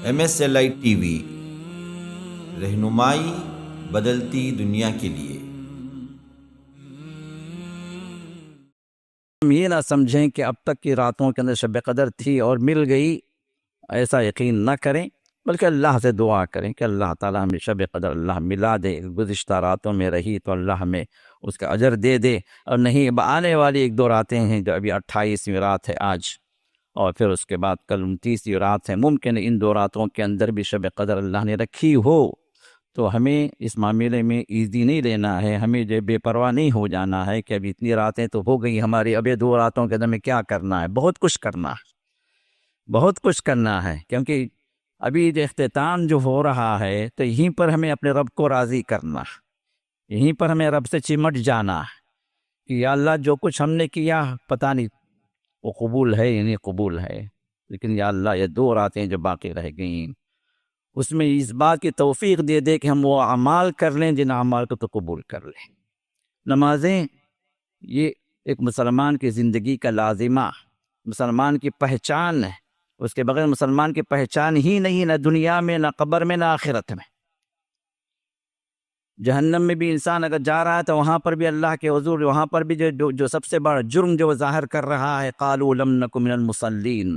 MSLI TV، رہنمائی بدلتی دنیا کے لیے۔ ہم یہ نہ سمجھیں کہ اب تک کی راتوں کے اندر شب قدر تھی اور مل گئی، ایسا یقین نہ کریں، بلکہ اللہ سے دعا کریں کہ اللہ تعالیٰ ہمیں شب قدر اللہ ملا دے۔ گزشتہ راتوں میں رہی تو اللہ ہمیں اس کا اجر دے دے، اور نہیں اب آنے والی ایک دو راتیں ہیں، جو ابھی 28ویں رات ہے آج، اور پھر اس کے بعد کل 29ویں رات ہے، ممکن ہے ان دو راتوں کے اندر بھی شب قدر اللہ نے رکھی ہو، تو ہمیں اس معاملے میں ایزی نہیں لینا ہے، ہمیں جو بے پرواہ نہیں ہو جانا ہے کہ ابھی اتنی راتیں تو ہو گئی ہماری، اب یہ دو راتوں کے اندر میں کیا کرنا ہے۔ بہت کچھ کرنا ہے، بہت کچھ کرنا ہے، کیونکہ ابھی جو اختتام جو ہو رہا ہے تو یہیں پر ہمیں اپنے رب کو راضی کرنا ہے، یہیں پر ہمیں رب سے چمٹ جانا ہے کہ یا اللہ جو کچھ ہم نے کیا پتہ نہیں وہ قبول ہے یا نہیں قبول ہے، لیکن یا اللہ یہ دو راتیں جو باقی رہ گئیں اس میں اس بات کی توفیق دے دے کہ ہم وہ اعمال کر لیں جن اعمال کو تو قبول کر لیں۔ نمازیں یہ ایک مسلمان کی زندگی کا لازمہ، مسلمان کی پہچان ہے، اس کے بغیر مسلمان کی پہچان ہی نہیں، نہ دنیا میں، نہ قبر میں، نہ آخرت میں۔ جہنم میں بھی انسان اگر جا رہا ہے تو وہاں پر بھی اللہ کے حضور، وہاں پر بھی جو سب سے بڑا جرم جو ظاہر کر رہا ہے، قالوا لم نک من المصلین،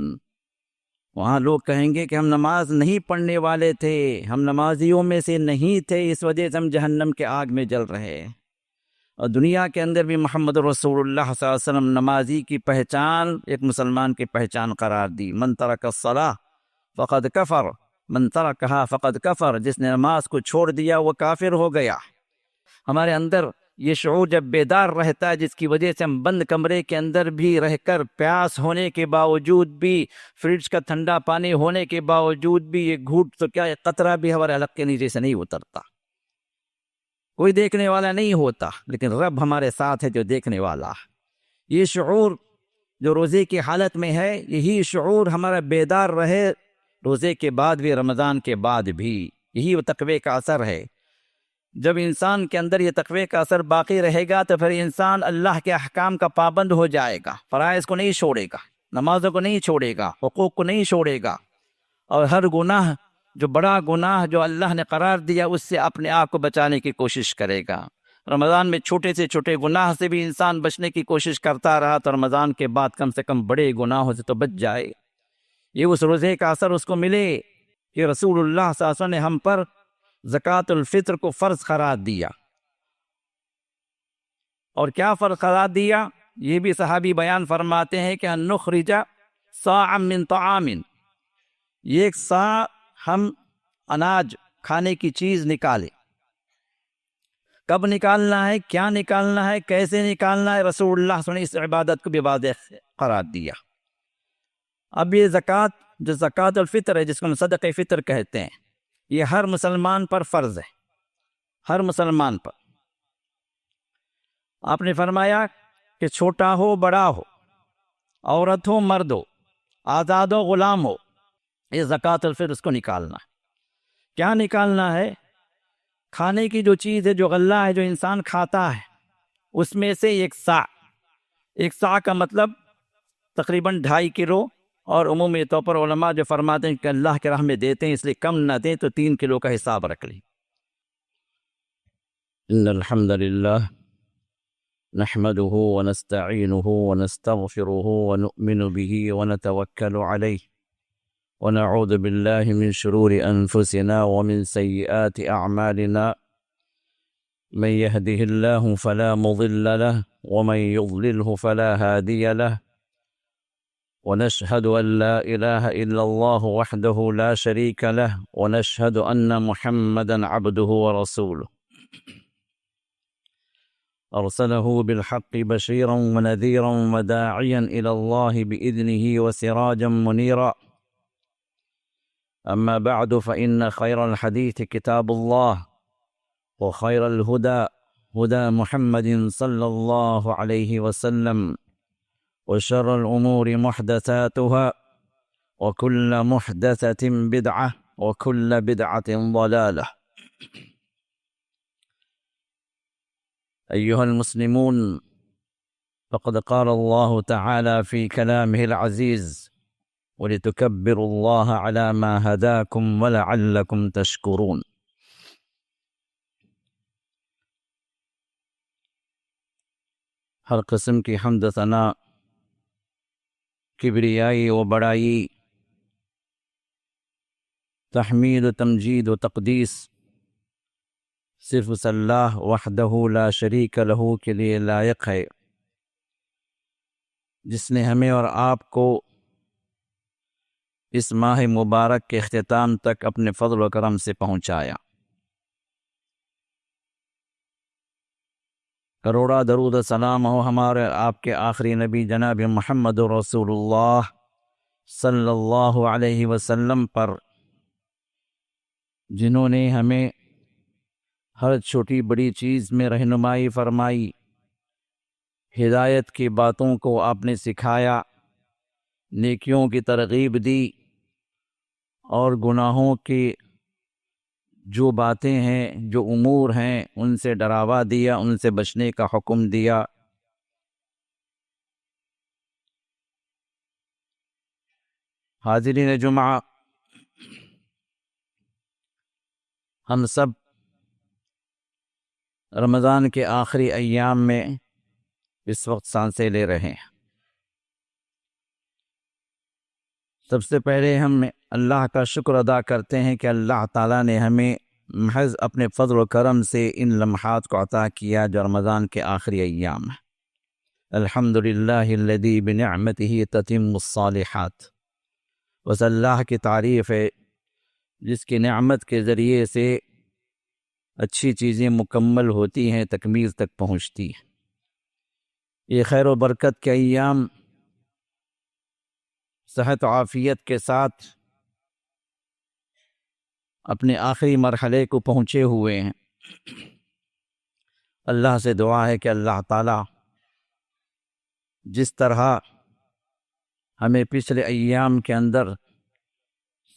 وہاں لوگ کہیں گے کہ ہم نماز نہیں پڑھنے والے تھے، ہم نمازیوں میں سے نہیں تھے، اس وجہ سے ہم جہنم کے آگ میں جل رہے۔ اور دنیا کے اندر بھی محمد رسول اللہ صلی اللہ علیہ وسلم نمازی کی پہچان ایک مسلمان کی پہچان قرار دی۔ من ترک الصلاۃ فقد کفر، من ترکھا فقد کفر، جس نے نماز کو چھوڑ دیا وہ کافر ہو گیا۔ ہمارے اندر یہ شعور جب بیدار رہتا ہے، جس کی وجہ سے ہم بند کمرے کے اندر بھی رہ کر، پیاس ہونے کے باوجود بھی، فریج کا ٹھنڈا پانی ہونے کے باوجود بھی، یہ گھوٹ تو کیا ایک قطرہ بھی ہمارے حلق کے نیچے سے نہیں اترتا، کوئی دیکھنے والا نہیں ہوتا، لیکن رب ہمارے ساتھ ہے جو دیکھنے والا ہے۔ یہ شعور جو روزے کی حالت میں ہے، یہی شعور ہمارا بیدار رہے روزے کے بعد بھی، رمضان کے بعد بھی، یہی وہ تقوی کا اثر ہے۔ جب انسان کے اندر یہ تقوی کا اثر باقی رہے گا تو پھر انسان اللہ کے احکام کا پابند ہو جائے گا، فرائض کو نہیں چھوڑے گا، نمازوں کو نہیں چھوڑے گا، حقوق کو نہیں چھوڑے گا، اور ہر گناہ جو بڑا گناہ جو اللہ نے قرار دیا اس سے اپنے آپ کو بچانے کی کوشش کرے گا۔ رمضان میں چھوٹے سے چھوٹے گناہ سے بھی انسان بچنے کی کوشش کرتا رہا تو رمضان کے بعد کم سے کم بڑے گناہوں سے تو بچ جائے۔ یہ اس روزے کا اثر اس کو ملے کہ رسول اللہ صلی اللہ علیہ وسلم نے ہم پر زکوٰۃ الفطر کو فرض قرار دیا، اور کیا فرض قرار دیا یہ بھی صحابی بیان فرماتے ہیں کہ ان نخرج صاعا من طعام، یہ ایک صاع ہم اناج کھانے کی چیز نکالیں۔ کب نکالنا ہے، کیا نکالنا ہے، کیسے نکالنا ہے، رسول اللہ صلی اللہ علیہ وسلم نے اس عبادت کو بھی واضح قرار دیا۔ اب یہ زکوٰۃ جو زکوٰۃ الفطر ہے، جس کو ہم صدقہ فطر کہتے ہیں، یہ ہر مسلمان پر فرض ہے، ہر مسلمان پر۔ آپ نے فرمایا کہ چھوٹا ہو بڑا ہو، عورت ہو مرد ہو، آزاد ہو غلام ہو، یہ زکوٰۃ الفطر اس کو نکالنا ہے۔ کیا نکالنا ہے؟ کھانے کی جو چیز ہے، جو غلہ ہے جو انسان کھاتا ہے، اس میں سے ایک صاع، ایک صاع کا مطلب تقریباً 2.5 کلو، اور عمومی طور پر علماء جو فرماتے ہیں کہ اللہ کے راہ میں دیتے ہیں اس لیے کم نہ دیں تو 3 کلو کا حساب رکھ لیں۔ ان الحمد للہ نحمده ونستعینه ونستغفره ونؤمن به ونتوکل علیہ ونعوذ باللہ من شرور انفسنا ومن سیئات اعمالنا، من يهده الله فلا مضل له ومن يضلله فلا هادي له، ونشهد أن لا إله إلا الله وحده لا شريك له، ونشهد أن محمدا عبده ورسوله أرسله بالحق بشيرا ونذيرا وداعيا إلى الله بإذنه وسراجا منيرا، أما بعد فإن خير الحديث كتاب الله، وخير الهدى هدى محمد صلى الله عليه وسلم، وشر الأمور محدثاتها، وكل محدثة بدعة، وكل بدعة ضلالة۔ أيها المسلمون، فقد قال الله تعالى في كلامه العزيز وَلِتُكَبِّرُوا اللَّهَ عَلَى مَا هَدَاكُمْ وَلَعَلَّكُمْ تَشْكُرُونَ۔ ہر قسم کی حمد و ثنا، کبریائی و بڑائی، تحمید و تمجید و تقدیس صرف اس اللہ وحدہ لا شریک لہ کے لیے لائق ہے، جس نے ہمیں اور آپ کو اس ماہ مبارک کے اختتام تک اپنے فضل و کرم سے پہنچایا۔ کروڑا درود و سلام ہو ہمارے آپ کے آخری نبی جناب محمد رسول اللہ صلی اللہ علیہ وسلم پر، جنہوں نے ہمیں ہر چھوٹی بڑی چیز میں رہنمائی فرمائی، ہدایت کی باتوں کو آپ نے سکھایا، نیکیوں کی ترغیب دی، اور گناہوں کی جو باتیں ہیں، جو امور ہیں، ان سے ڈراوا دیا، ان سے بچنے کا حکم دیا۔ حاضرین جمعہ، ہم سب رمضان کے آخری ایام میں اس وقت سانسیں لے رہے ہیں۔ سب سے پہلے ہم اللہ کا شکر ادا کرتے ہیں کہ اللہ تعالیٰ نے ہمیں محض اپنے فضل و کرم سے ان لمحات کو عطا کیا جو رمضان کے آخری ایام ہیں۔ الحمدللہ الذی بنعمتہ تتم الصالحات، بس اللہ کی تعریف ہے جس کی نعمت کے ذریعے سے اچھی چیزیں مکمل ہوتی ہیں، تکمیل تک پہنچتی ہیں۔ یہ خیر و برکت کے ایام صحت و عافیت کے ساتھ اپنے آخری مرحلے کو پہنچے ہوئے ہیں۔ اللہ سے دعا ہے کہ اللہ تعالیٰ جس طرح ہمیں پچھلے ایام کے اندر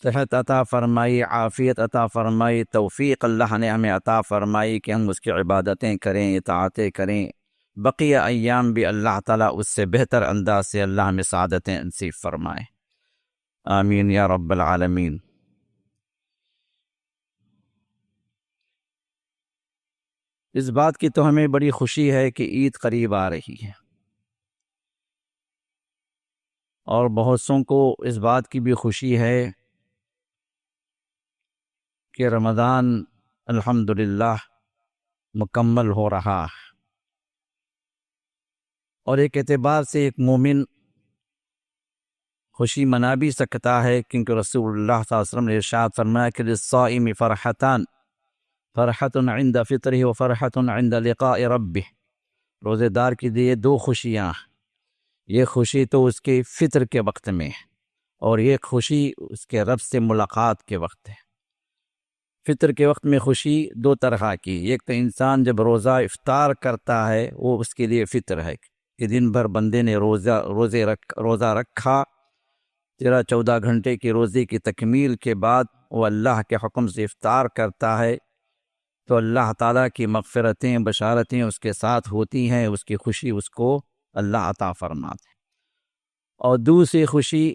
صحت عطا فرمائی، عافیت عطا فرمائی، توفیق اللہ نے ہمیں عطا فرمائی کہ ہم اس کی عبادتیں کریں، اطاعتیں کریں، بقیہ ایام بھی اللہ تعالیٰ اس سے بہتر انداز سے اللہ ہمیں سعادتیں نصیب فرمائے، آمین یا رب العالمین۔ اس بات کی تو ہمیں بڑی خوشی ہے کہ عید قریب آ رہی ہے، اور بہت سوں کو اس بات کی بھی خوشی ہے کہ رمضان الحمدللہ مکمل ہو رہا ہے، اور ایک اعتبار سے ایک مومن خوشی منا بھی سکتا ہے، کیونکہ رسول اللہ صلی اللہ علیہ وسلم نے ارشاد فرمایا کہ للصائم فرحتان، فرحت عند فطرہ و فرحت عند لقاء ربہ، روزے دار کے لیے دو خوشیاں، یہ خوشی تو اس کے فطر کے وقت میں ہے، اور یہ خوشی اس کے رب سے ملاقات کے وقت ہے۔ فطر کے وقت میں خوشی دو طرح کی، ایک تو انسان جب روزہ افطار کرتا ہے وہ اس کے لیے فطر ہے کہ دن بھر بندے نے روزہ رکھا، 13-14 گھنٹے کی روزے کی تکمیل کے بعد وہ اللہ کے حکم سے افطار کرتا ہے، تو اللہ تعالیٰ کی مغفرتیں، بشارتیں اس کے ساتھ ہوتی ہیں، اس کی خوشی اس کو اللہ عطا فرماتے ہیں۔ اور دوسری خوشی،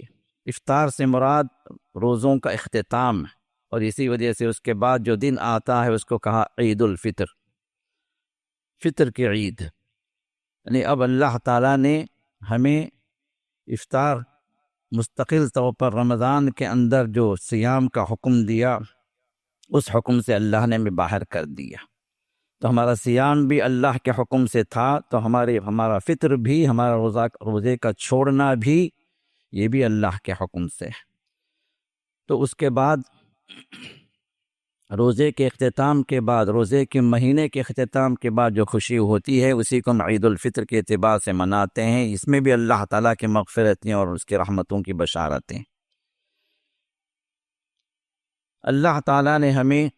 افطار سے مراد روزوں کا اختتام ہے، اور اسی وجہ سے اس کے بعد جو دن آتا ہے اس کو کہا عید الفطر، فطر کی عید، یعنی اب اللہ تعالیٰ نے ہمیں افطار مستقل طور پر رمضان کے اندر جو صیام کا حکم دیا، اس حکم سے اللہ نے ہمیں باہر کر دیا، تو ہمارا صیام بھی اللہ کے حکم سے تھا، تو ہمارا فطر بھی، ہمارا روزے کا چھوڑنا بھی، یہ بھی اللہ کے حکم سے ہے۔ تو اس کے بعد روزے کے اختتام کے بعد، روزے کے مہینے کے اختتام کے بعد جو خوشی ہوتی ہے اسی کو ہم عید الفطر کے اعتبار سے مناتے ہیں۔ اس میں بھی اللہ تعالیٰ کی مغفرتیں اور اس کی رحمتوں کی بشارتیں۔ اللہ تعالیٰ نے ہمیں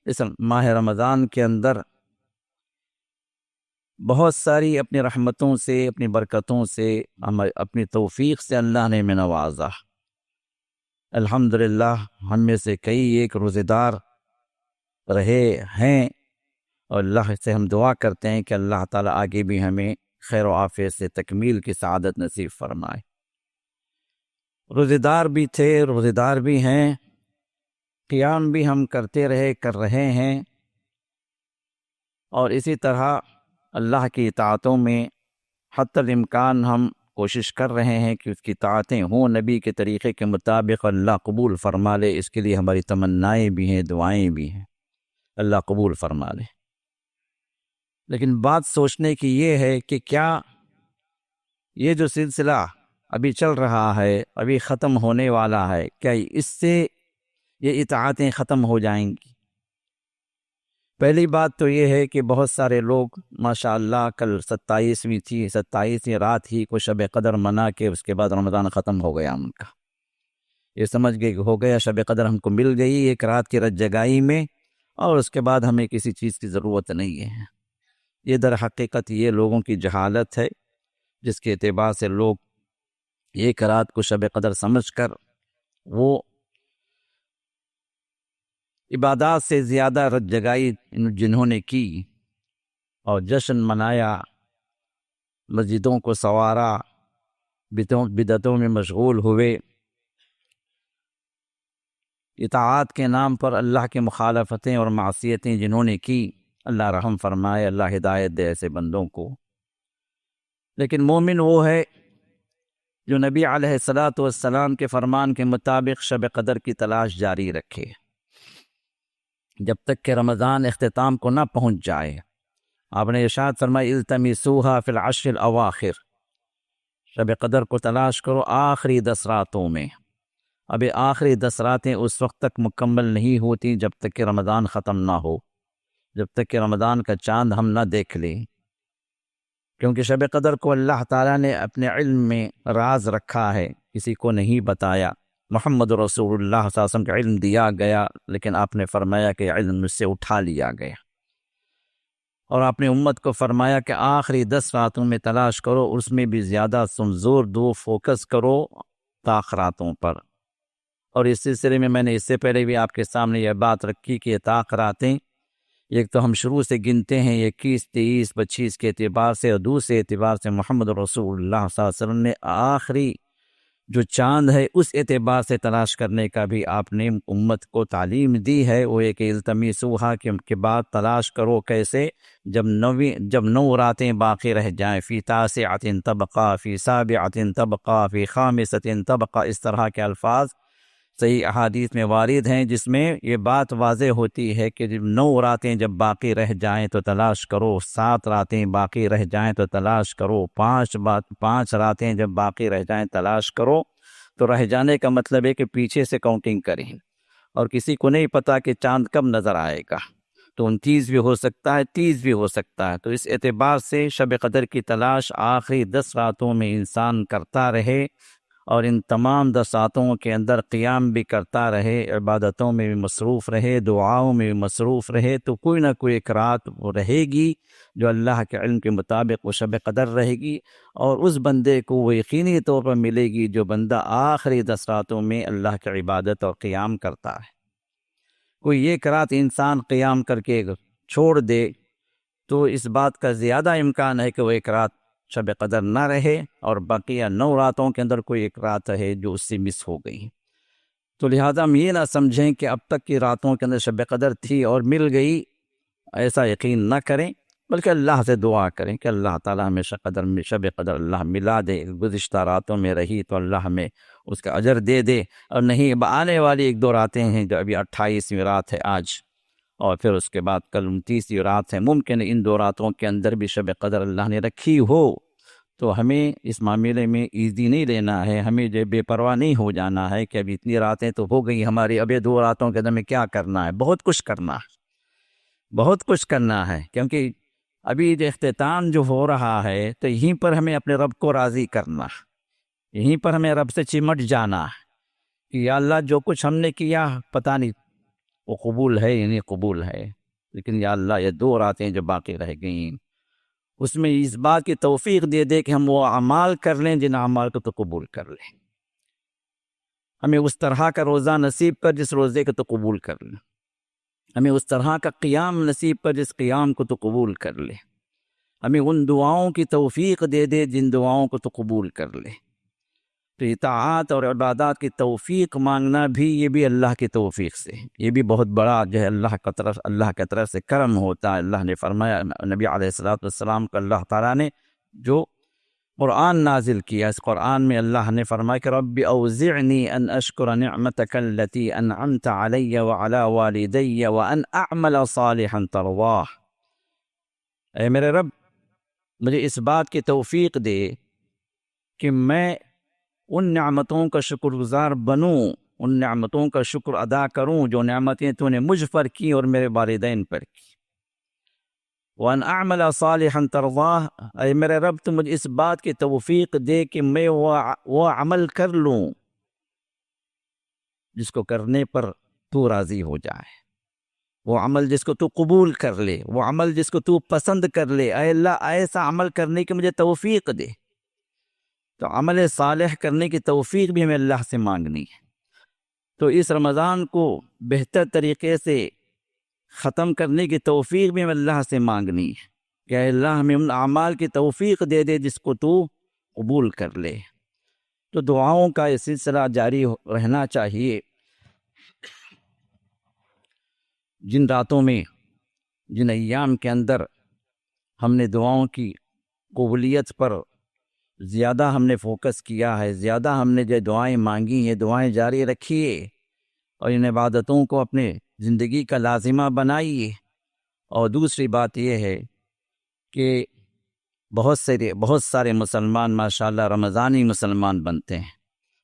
اس ماہ رمضان کے اندر بہت ساری اپنی رحمتوں سے، اپنی برکتوں سے، اپنی توفیق سے اللہ نے ہمیں نوازا۔ الحمدللہ ہم میں سے کئی ایک روزے دار رہے ہیں، اور اللہ سے ہم دعا کرتے ہیں کہ اللہ تعالیٰ آگے بھی ہمیں خیر و عافیت سے تکمیل کی سعادت نصیب فرمائے۔ روزے دار بھی تھے، روزے دار بھی ہیں، قیام بھی ہم کرتے رہے، کر رہے ہیں، اور اسی طرح اللہ کی اطاعتوں میں حتی الامکان ہم کوشش کر رہے ہیں کہ اس کی اطاعتیں ہوں نبی کے طریقے کے مطابق، اللہ قبول فرما لے۔ اس کے لیے ہماری تمنائیں بھی ہیں، دعائیں بھی ہیں، اللہ قبول فرما لے۔ لیکن بات سوچنے کی یہ ہے کہ کیا یہ جو سلسلہ ابھی چل رہا ہے، ابھی ختم ہونے والا ہے، کیا اس سے یہ اطاعتیں ختم ہو جائیں گی؟ پہلی بات تو یہ ہے کہ بہت سارے لوگ ماشاءاللہ کل 27ویں تھی، 27ویں رات ہی کو شب قدر منا کے اس کے بعد رمضان ختم ہو گیا ان کا۔ یہ سمجھ گئے کہ ہو گیا، شب قدر ہم کو مل گئی ایک رات کی رت جگائی میں، اور اس کے بعد ہمیں کسی چیز کی ضرورت نہیں ہے۔ یہ در حقیقت یہ لوگوں کی جہالت ہے، جس کے اعتبار سے لوگ ایک رات کو شب قدر سمجھ کر وہ عبادات سے زیادہ رت جگائی جنہوں نے کی اور جشن منایا، مسجدوں کو سنوارا، بدعتوں میں مشغول ہوئے، اطاعت کے نام پر اللہ کی مخالفتیں اور معصیتیں جنہوں نے کی، اللہ رحم فرمائے، اللہ ہدایت دے ایسے بندوں کو۔ لیکن مومن وہ ہے جو نبی علیہ الصلاۃ والسلام کے فرمان کے مطابق شب قدر کی تلاش جاری رکھے جب تک کہ رمضان اختتام کو نہ پہنچ جائے۔ آپ نے ارشاد فرمایا التمسوها فی العشر الاواخر، شب قدر کو تلاش کرو آخری 10 راتوں میں۔ اب آخری 10 راتیں اس وقت تک مکمل نہیں ہوتی جب تک کہ رمضان ختم نہ ہو، جب تک کہ رمضان کا چاند ہم نہ دیکھ لیں، کیونکہ شب قدر کو اللہ تعالیٰ نے اپنے علم میں راز رکھا ہے، کسی کو نہیں بتایا۔ محمد رسول اللہ صلی اللہ علیہ وسلم کا علم دیا گیا، لیکن آپ نے فرمایا کہ علم مجھ سے اٹھا لیا گیا، اور آپ نے امت کو فرمایا کہ آخری 10 راتوں میں تلاش کرو، اس میں بھی زیادہ زور دو، فوکس کرو تاخراتوں پر۔ اور اس سلسلے میں نے اس سے پہلے بھی آپ کے سامنے یہ بات رکھی کہ یہ تاخراتیں ایک تو ہم شروع سے گنتے ہیں 21، 23، 25 کے اعتبار سے، اور دوسرے اعتبار سے محمد رسول اللہ صلی اللہ علیہ وسلم نے آخری جو چاند ہے اس اعتبار سے تلاش کرنے کا بھی آپ نے امت کو تعلیم دی ہے۔ وہ ایک التمسوها کے بعد تلاش کرو، کیسے؟ جب 9 راتیں باقی رہ جائیں، فی تاسعۃ تبقى، فی سابعۃ تبقى، فی خامسۃ تبقى، اس طرح کے الفاظ صحیح احادیث میں وارد ہیں، جس میں یہ بات واضح ہوتی ہے کہ جب 9 راتیں جب باقی رہ جائیں تو تلاش کرو، 7 راتیں باقی رہ جائیں تو تلاش کرو، 5 راتیں جب باقی رہ جائیں تلاش کرو۔ تو رہ جانے کا مطلب ہے کہ پیچھے سے کاؤنٹنگ کریں، اور کسی کو نہیں پتا کہ چاند کب نظر آئے گا، تو 29 بھی ہو سکتا ہے، 30 بھی ہو سکتا ہے۔ تو اس اعتبار سے شب قدر کی تلاش آخری 10 راتوں میں انسان کرتا رہے، اور ان تمام 10 راتوں کے اندر قیام بھی کرتا رہے، عبادتوں میں بھی مصروف رہے، دعاؤں میں بھی مصروف رہے، تو کوئی نہ کوئی ایک رات وہ رہے گی جو اللہ کے علم کے مطابق وہ شب قدر رہے گی، اور اس بندے کو وہ یقینی طور پر ملے گی جو بندہ آخری 10 راتوں میں اللہ کی عبادت اور قیام کرتا ہے۔ کوئی ایک رات انسان قیام کر کے چھوڑ دے تو اس بات کا زیادہ امکان ہے کہ وہ ایک رات شب قدر نہ رہے، اور بقیہ 9 راتوں کے اندر کوئی ایک رات رہے جو اس سے مس ہو گئی۔ تو لہٰذا ہم یہ نہ سمجھیں کہ اب تک کی راتوں کے اندر شب قدر تھی اور مل گئی، ایسا یقین نہ کریں، بلکہ اللہ سے دعا کریں کہ اللہ تعالیٰ ہمیں شب قدر اللہ ملا دے، گزشتہ راتوں میں رہی تو اللہ ہمیں اس کا اجر دے دے، اور نہیں آنے والی 1-2 راتیں ہیں، جو ابھی 28ویں رات ہے آج، اور پھر اس کے بعد کل 29ویں رات ہے، ممکن ہے ان 2 راتوں کے اندر بھی شب قدر اللہ نے رکھی ہو، تو ہمیں اس معاملے میں ایزی نہیں لینا ہے، ہمیں جو بے پرواہ نہیں ہو جانا ہے کہ اب اتنی راتیں تو ہو گئی ہماری، اب یہ 2 راتوں کے اندر میں کیا کرنا ہے؟ بہت کچھ کرنا ہے، بہت کچھ کرنا ہے، کیونکہ ابھی جو اختتام جو ہو رہا ہے تو یہیں پر ہمیں اپنے رب کو راضی کرنا، یہیں پر ہمیں رب سے چمٹ جانا کہ یا اللہ جو کچھ ہم نے کیا پتہ نہیں وہ قبول ہے یا نہیں قبول ہے، لیکن یا اللہ یہ 2 راتیں جو باقی رہ گئیں اس میں اس بات کی توفیق دے دے کہ ہم وہ اعمال کر لیں جن اعمال کو تو قبول کر لیں، ہمیں اس طرح کا روزہ نصیب کر جس روزے کو تو قبول کر لیں، ہمیں اس طرح کا قیام نصیب کر جس قیام کو تو قبول کر لے، ہمیں ان دعاؤں کی توفیق دے دے جن دعاؤں کو تو قبول کر لے۔ تو اطاعت اور عبادات کی توفیق مانگنا بھی یہ بھی اللہ کی توفیق سے، یہ بھی بہت بڑا جو ہے اللہ کی طرف سے کرم ہوتا ہے۔ اللہ نے فرمایا، نبی علیہ الصلوۃ والسلام کو اللہ تعالیٰ نے جو قرآن نازل کیا، اس قرآن میں اللہ نے فرمایا کہ رب اوزعنی ان اشکر نعمتک التی انعمت علی وعلی والدی وان اعمل صالحا ترضاہ، اے میرے رب مجھے اس بات کی توفیق دے کہ میں ان نعمتوں کا شکر گزار بنوں، ان نعمتوں کا شکر ادا کروں جو نعمتیں تو نے مجھ پر کی اور میرے والدین پر کی۔ وَأَنْ أَعْمَلَ صَالِحًا تَرْضَاهُ، اے میرے رب تو مجھے اس بات کی توفیق دے کہ میں وہ عمل کر لوں جس کو کرنے پر تو راضی ہو جائے، وہ عمل جس کو تو قبول کر لے، وہ عمل جس کو تو پسند کر لے۔ اے اللہ ایسا عمل کرنے کی مجھے توفیق دے۔ تو عمل صالح کرنے کی توفیق بھی ہمیں اللہ سے مانگنی ہے۔ تو اس رمضان کو بہتر طریقے سے ختم کرنے کی توفیق بھی ہمیں اللہ سے مانگنی ہے کہ اے اللہ ہمیں ان اعمال کی توفیق دے دے جس کو تو قبول کر لے۔ تو دعاؤں کا یہ سلسلہ جاری رہنا چاہیے۔ جن راتوں میں، جن ایام کے اندر ہم نے دعاؤں کی قبولیت پر زیادہ ہم نے فوکس کیا ہے، زیادہ ہم نے جو دعائیں مانگی ہیں، دعائیں جاری رکھیے اور ان عبادتوں کو اپنے زندگی کا لازمہ بنائیے۔ اور دوسری بات یہ ہے کہ بہت سارے مسلمان ماشاءاللہ رمضانی مسلمان بنتے ہیں،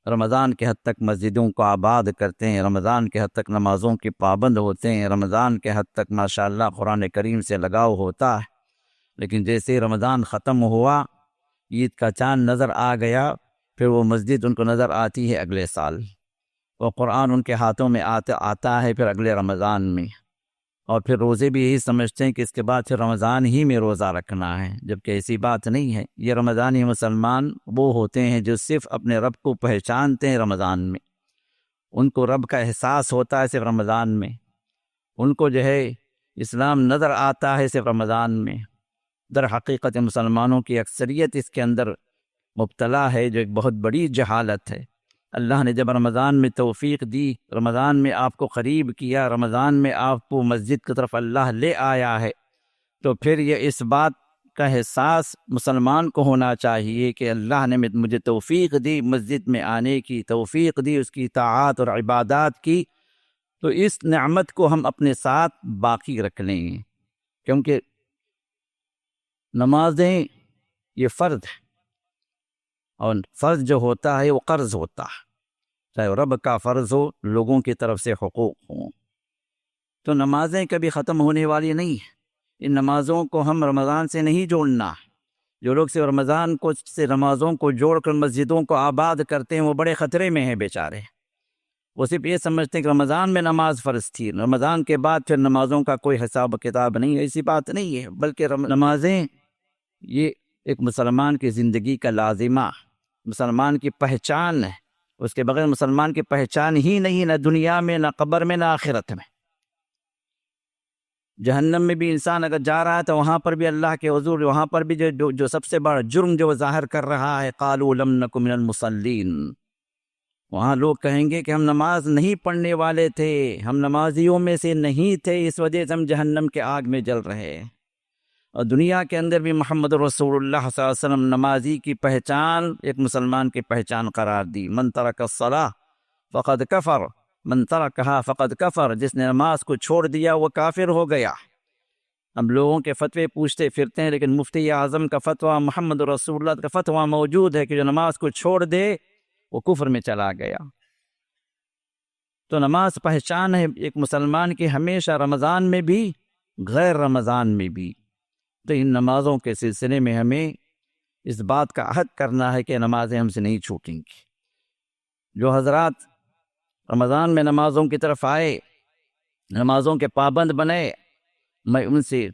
رمضان کے حد تک مسجدوں کو آباد کرتے ہیں، رمضان کے حد تک نمازوں کے پابند ہوتے ہیں، رمضان کے حد تک ماشاءاللہ قرآن کریم سے لگاؤ ہوتا ہے، لیکن جیسے رمضان ختم ہوا، عید کا چاند نظر آ گیا، پھر وہ مسجد ان کو نظر آتی ہے اگلے سال، وہ قرآن ان کے ہاتھوں میں آتا ہے پھر اگلے رمضان میں، اور پھر روزے بھی یہی سمجھتے ہیں کہ اس کے بعد پھر رمضان ہی میں روزہ رکھنا ہے، جبکہ ایسی بات نہیں ہے۔ یہ رمضانی مسلمان وہ ہوتے ہیں جو صرف اپنے رب کو پہچانتے ہیں رمضان میں، ان کو رب کا احساس ہوتا ہے صرف رمضان میں، ان کو جو ہے اسلام نظر آتا ہے صرف رمضان میں۔ در حقیقت مسلمانوں کی اکثریت اس کے اندر مبتلا ہے، جو ایک بہت بڑی جہالت ہے۔ اللہ نے جب رمضان میں توفیق دی، رمضان میں آپ کو قریب کیا، رمضان میں آپ کو مسجد کی طرف اللہ لے آیا ہے، تو پھر یہ اس بات کا احساس مسلمان کو ہونا چاہیے کہ اللہ نے مجھے توفیق دی، مسجد میں آنے کی توفیق دی، اس کی اطاعت اور عبادات کی، تو اس نعمت کو ہم اپنے ساتھ باقی رکھ لیں گے، کیونکہ نمازیں یہ فرض ہے، اور فرض جو ہوتا ہے وہ قرض ہوتا ہے، چاہے رب کا فرض ہو، لوگوں کی طرف سے حقوق ہوں، تو نمازیں کبھی ختم ہونے والی نہیں ہیں۔ ان نمازوں کو ہم رمضان سے نہیں جوڑنا۔ جو لوگ صرف رمضان سے نمازوں کو جوڑ کر مسجدوں کو آباد کرتے ہیں وہ بڑے خطرے میں ہیں بیچارے۔ وہ صرف یہ سمجھتے ہیں کہ رمضان میں نماز فرض تھی، رمضان کے بعد پھر نمازوں کا کوئی حساب و کتاب نہیں ہے۔ ایسی بات نہیں ہے، بلکہ نمازیں یہ ایک مسلمان کی زندگی کا لازمہ، مسلمان کی پہچان ہے۔ اس کے بغیر مسلمان کی پہچان ہی نہیں، نہ دنیا میں، نہ قبر میں، نہ آخرت میں۔ جہنم میں بھی انسان اگر جا رہا ہے تو وہاں پر بھی اللہ کے حضور، وہاں پر بھی جو سب سے بڑا جرم جو ظاہر کر رہا ہے، قالوا لم نک من المصلین، وہاں لوگ کہیں گے کہ ہم نماز نہیں پڑھنے والے تھے، ہم نمازیوں میں سے نہیں تھے، اس وجہ سے ہم جہنم کے آگ میں جل رہے ہیں۔ اور دنیا کے اندر بھی محمد رسول اللہ صلی اللہ علیہ وسلم نمازی کی پہچان ایک مسلمان کی پہچان قرار دی۔ من ترک الصلاۃ فقد کفر، من ترکھا فقد کفر، جس نے نماز کو چھوڑ دیا وہ کافر ہو گیا۔ ہم لوگوں کے فتوے پوچھتے پھرتے ہیں، لیکن مفتی اعظم کا فتویٰ، محمد رسول اللہ کا فتویٰ موجود ہے کہ جو نماز کو چھوڑ دے وہ کفر میں چلا گیا۔ تو نماز پہچان ہے ایک مسلمان کی، ہمیشہ رمضان میں بھی غیر رمضان میں بھی۔ تو ان نمازوں کے سلسلے میں ہمیں اس بات کا عہد کرنا ہے کہ نمازیں ہم سے نہیں چھوٹیں گی۔ جو حضرات رمضان میں نمازوں کی طرف آئے، نمازوں کے پابند بنے، میں ان سے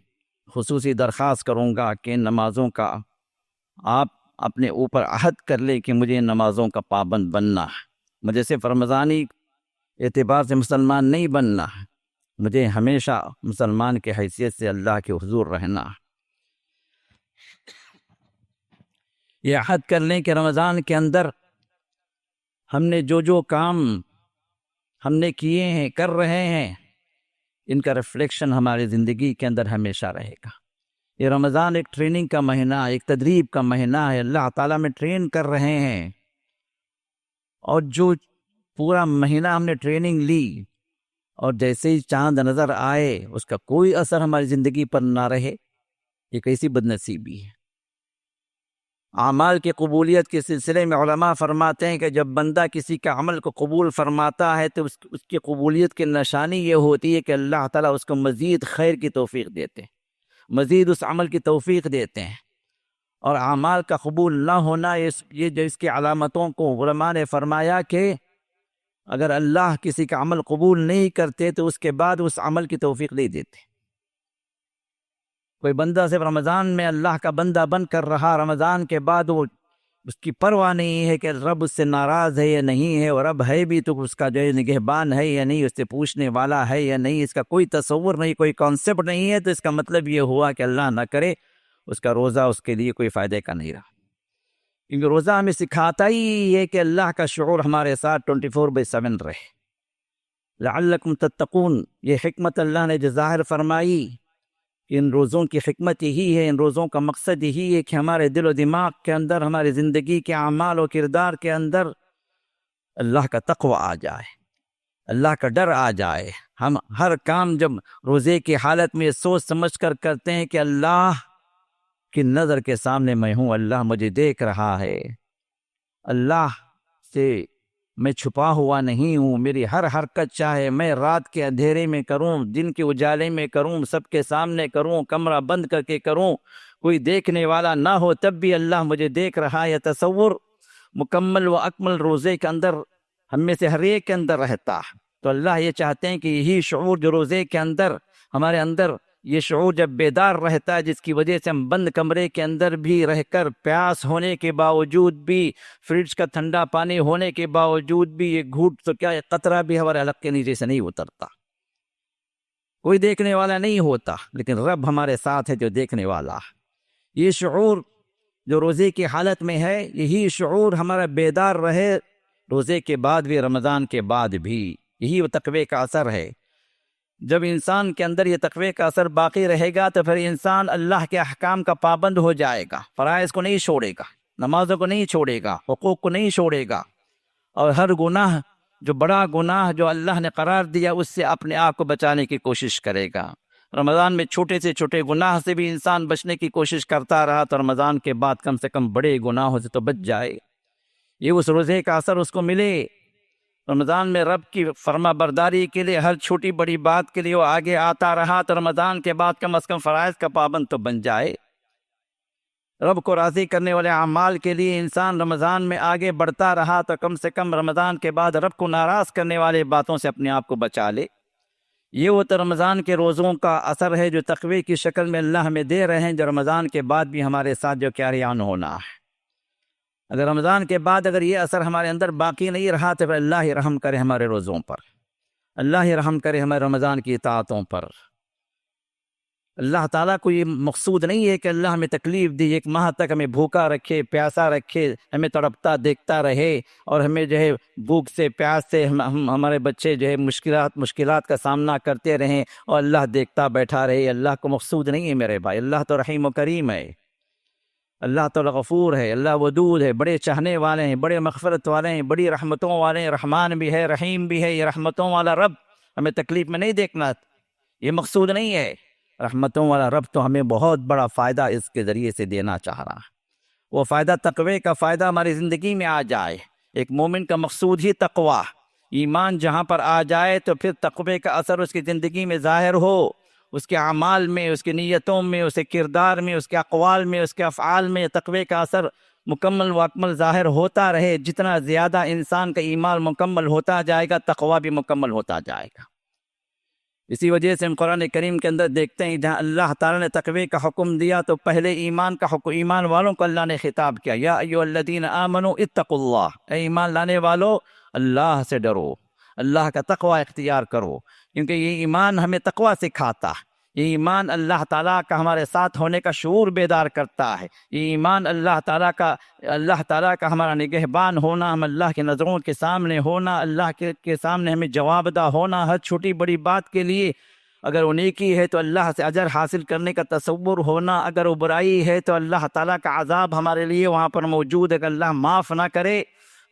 خصوصی درخواست کروں گا کہ ان نمازوں کا آپ اپنے اوپر عہد کر لیں کہ مجھے ان نمازوں کا پابند بننا ہے۔ مجھے صرف رمضانی اعتبار سے مسلمان نہیں بننا ہے، مجھے ہمیشہ مسلمان کی حیثیت سے اللہ کے حضور رہنا ہے۔ یہ عہد کر لیں کہ رمضان کے اندر ہم نے جو کام ہم نے کیے ہیں کر رہے ہیں ان کا ریفلیکشن ہماری زندگی کے اندر ہمیشہ رہے گا۔ یہ رمضان ایک ٹریننگ کا مہینہ، ایک تدریب کا مہینہ ہے، اللہ تعالیٰ میں ٹرین کر رہے ہیں، اور جو پورا مہینہ ہم نے ٹریننگ لی اور جیسے ہی چاند نظر آئے اس کا کوئی اثر ہماری زندگی پر نہ رہے، یہ کیسی بدنصیبی ہے۔ اعمال کی قبولیت کے سلسلے میں علماء فرماتے ہیں کہ جب بندہ کسی کا عمل کو قبول فرماتا ہے تو اس کی قبولیت کی نشانی یہ ہوتی ہے کہ اللہ تعالیٰ اس کو مزید خیر کی توفیق دیتے ہیں، مزید اس عمل کی توفیق دیتے ہیں۔ اور اعمال کا قبول نہ ہونا یہ جو اس کی علامتوں کو علماء نے فرمایا کہ اگر اللہ کسی کا عمل قبول نہیں کرتے تو اس کے بعد اس عمل کی توفیق نہیں دیتے۔ کوئی بندہ صرف رمضان میں اللہ کا بندہ بن کر رہا، رمضان کے بعد وہ اس کی پرواہ نہیں ہے کہ رب اس سے ناراض ہے یا نہیں ہے، اور رب ہے بھی تو اس کا جو ہے نگہبان ہے یا نہیں، اس سے پوچھنے والا ہے یا نہیں، اس کا کوئی تصور نہیں، کوئی کانسیپٹ نہیں ہے، تو اس کا مطلب یہ ہوا کہ اللہ نہ کرے اس کا روزہ اس کے لیے کوئی فائدے کا نہیں رہا۔ کیونکہ روزہ ہمیں سکھاتا ہی ہے کہ اللہ کا شعور ہمارے ساتھ 24/7 رہے۔ لعلکم تتقون، یہ حکمت اللہ نے جو ظاہر فرمائی، ان روزوں کی حکمت یہی ہے، ان روزوں کا مقصد یہی ہے کہ ہمارے دل و دماغ کے اندر، ہماری زندگی کے اعمال و کردار کے اندر اللہ کا تقوی آ جائے، اللہ کا ڈر آ جائے۔ ہم ہر کام جب روزے کی حالت میں سوچ سمجھ کر کرتے ہیں کہ اللہ کی نظر کے سامنے میں ہوں، اللہ مجھے دیکھ رہا ہے، اللہ سے میں چھپا ہوا نہیں ہوں، میری ہر حرکت چاہے میں رات کے اندھیرے میں کروں، دن کے اجالے میں کروں، سب کے سامنے کروں، کمرہ بند کر کے کروں، کوئی دیکھنے والا نہ ہو تب بھی اللہ مجھے دیکھ رہا ہے۔ تصور مکمل و اکمل روزے کے اندر ہم میں سے ہر ایک کے اندر رہتا ہے۔ تو اللہ یہ چاہتے ہیں کہ یہی شعور جو روزے کے اندر ہمارے اندر، یہ شعور جب بیدار رہتا ہے، جس کی وجہ سے ہم بند کمرے کے اندر بھی رہ کر، پیاس ہونے کے باوجود بھی، فریج کا ٹھنڈا پانی ہونے کے باوجود بھی، یہ گھوٹ تو کیا، یہ قطرہ بھی ہمارے حلق کے نیچے سے نہیں اترتا، کوئی دیکھنے والا نہیں ہوتا، لیکن رب ہمارے ساتھ ہے جو دیکھنے والا ہے۔ یہ شعور جو روزے کی حالت میں ہے، یہی شعور ہمارا بیدار رہے روزے کے بعد بھی، رمضان کے بعد بھی، یہی وہ تقوی کا اثر ہے۔ جب انسان کے اندر یہ تقوی کا اثر باقی رہے گا تو پھر انسان اللہ کے احکام کا پابند ہو جائے گا، فرائض کو نہیں چھوڑے گا، نمازوں کو نہیں چھوڑے گا، حقوق کو نہیں چھوڑے گا، اور ہر گناہ جو بڑا گناہ جو اللہ نے قرار دیا اس سے اپنے آپ کو بچانے کی کوشش کرے گا۔ رمضان میں چھوٹے سے چھوٹے گناہ سے بھی انسان بچنے کی کوشش کرتا رہا تو رمضان کے بعد کم سے کم بڑے گناہوں سے تو بچ جائے، یہ اس روزے کا اثر اس کو ملے۔ رمضان میں رب کی فرما برداری کے لیے ہر چھوٹی بڑی بات کے لیے وہ آگے آتا رہا تو رمضان کے بعد کم از کم فرائض کا پابند تو بن جائے۔ رب کو راضی کرنے والے اعمال کے لیے انسان رمضان میں آگے بڑھتا رہا تو کم سے کم رمضان کے بعد رب کو ناراض کرنے والے باتوں سے اپنے آپ کو بچا لے۔ یہ وہ تو رمضان کے روزوں کا اثر ہے جو تقوی کی شکل میں اللہ ہمیں دے رہے ہیں، جو رمضان کے بعد بھی ہمارے ساتھ جو کیریان ہونا ہے۔ اگر رمضان کے بعد اگر یہ اثر ہمارے اندر باقی نہیں رہا تو پھر اللہ ہی رحم کرے ہمارے روزوں پر، اللہ ہی رحم کرے ہمارے رمضان کی اطاعتوں پر۔ اللہ تعالیٰ کو یہ مقصود نہیں ہے کہ اللہ ہمیں تکلیف دی، ایک ماہ تک ہمیں بھوکا رکھے، پیاسا رکھے، ہمیں تڑپتا دیکھتا رہے، اور ہمیں جو ہے بھوک سے پیاس سے ہمارے بچے جو ہے مشکلات کا سامنا کرتے رہیں اور اللہ دیکھتا بیٹھا رہے۔ اللہ کو مقصود نہیں ہے میرے بھائی، اللہ تو رحیم و کریم ہے، اللہ تو غفور ہے، اللہ ودود ہے، بڑے چاہنے والے ہیں، بڑے مغفرت والے ہیں، بڑی رحمتوں والے ہیں، رحمان بھی ہے، رحیم بھی ہے۔ یہ رحمتوں والا رب ہمیں تکلیف میں نہیں دیکھنا، یہ مقصود نہیں ہے۔ رحمتوں والا رب تو ہمیں بہت بڑا فائدہ اس کے ذریعے سے دینا چاہ رہا ہے، وہ فائدہ تقوی کا فائدہ ہماری زندگی میں آ جائے۔ ایک مومن کا مقصود ہی تقوی، ایمان جہاں پر آ جائے تو پھر تقوی کا اثر اس کی زندگی میں ظاہر ہو، اس کے اعمال میں، اس کی نیتوں میں، اس کے کردار میں، اس کے اقوال میں، اس کے افعال میں تقوی کا اثر مکمل و اکمل ظاہر ہوتا رہے۔ جتنا زیادہ انسان کا ایمان مکمل ہوتا جائے گا، تقوی بھی مکمل ہوتا جائے گا۔ اسی وجہ سے ہم قرآن کریم کے اندر دیکھتے ہیں جہاں اللہ تعالیٰ نے تقوی کا حکم دیا تو پہلے ایمان کا حکم، ایمان والوں کو اللہ نے خطاب کیا، یا ایھا الذین آمنوا اتقوا اللہ، اے ایمان لانے والو اللہ سے ڈرو، اللہ کا تقوی اختیار کرو، کیونکہ یہ ایمان ہمیں تقوی سکھاتا ہے۔ یہ ایمان اللہ تعالیٰ کا ہمارے ساتھ ہونے کا شعور بیدار کرتا ہے. یہ ایمان اللہ تعالیٰ کا ہمارا نگہبان ہونا، ہم اللہ کی نظروں کے سامنے ہونا، اللہ کے سامنے ہمیں جواب دہ ہونا ہر چھوٹی بڑی بات کے لیے. اگر وہ نیکی ہے تو اللہ سے اجر حاصل کرنے کا تصور ہونا، اگر وہ برائی ہے تو اللہ تعالیٰ کا عذاب ہمارے لیے وہاں پر موجود ہے کہ اللہ معاف نہ کرے.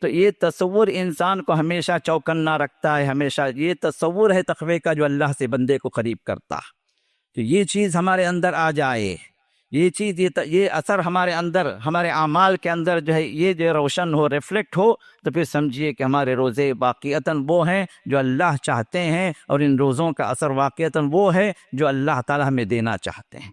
تو یہ تصور انسان کو ہمیشہ چوکنا رکھتا ہے. ہمیشہ یہ تصور ہے تقوی کا جو اللہ سے بندے کو قریب کرتا. تو یہ چیز ہمارے اندر آ جائے، یہ چیز یہ اثر ہمارے اندر، ہمارے اعمال کے اندر جو ہے یہ جو روشن ہو، ریفلیکٹ ہو، تو پھر سمجھیے کہ ہمارے روزے واقعتاً وہ ہیں جو اللہ چاہتے ہیں، اور ان روزوں کا اثر واقعتاً وہ ہے جو اللہ تعالیٰ ہمیں دینا چاہتے ہیں.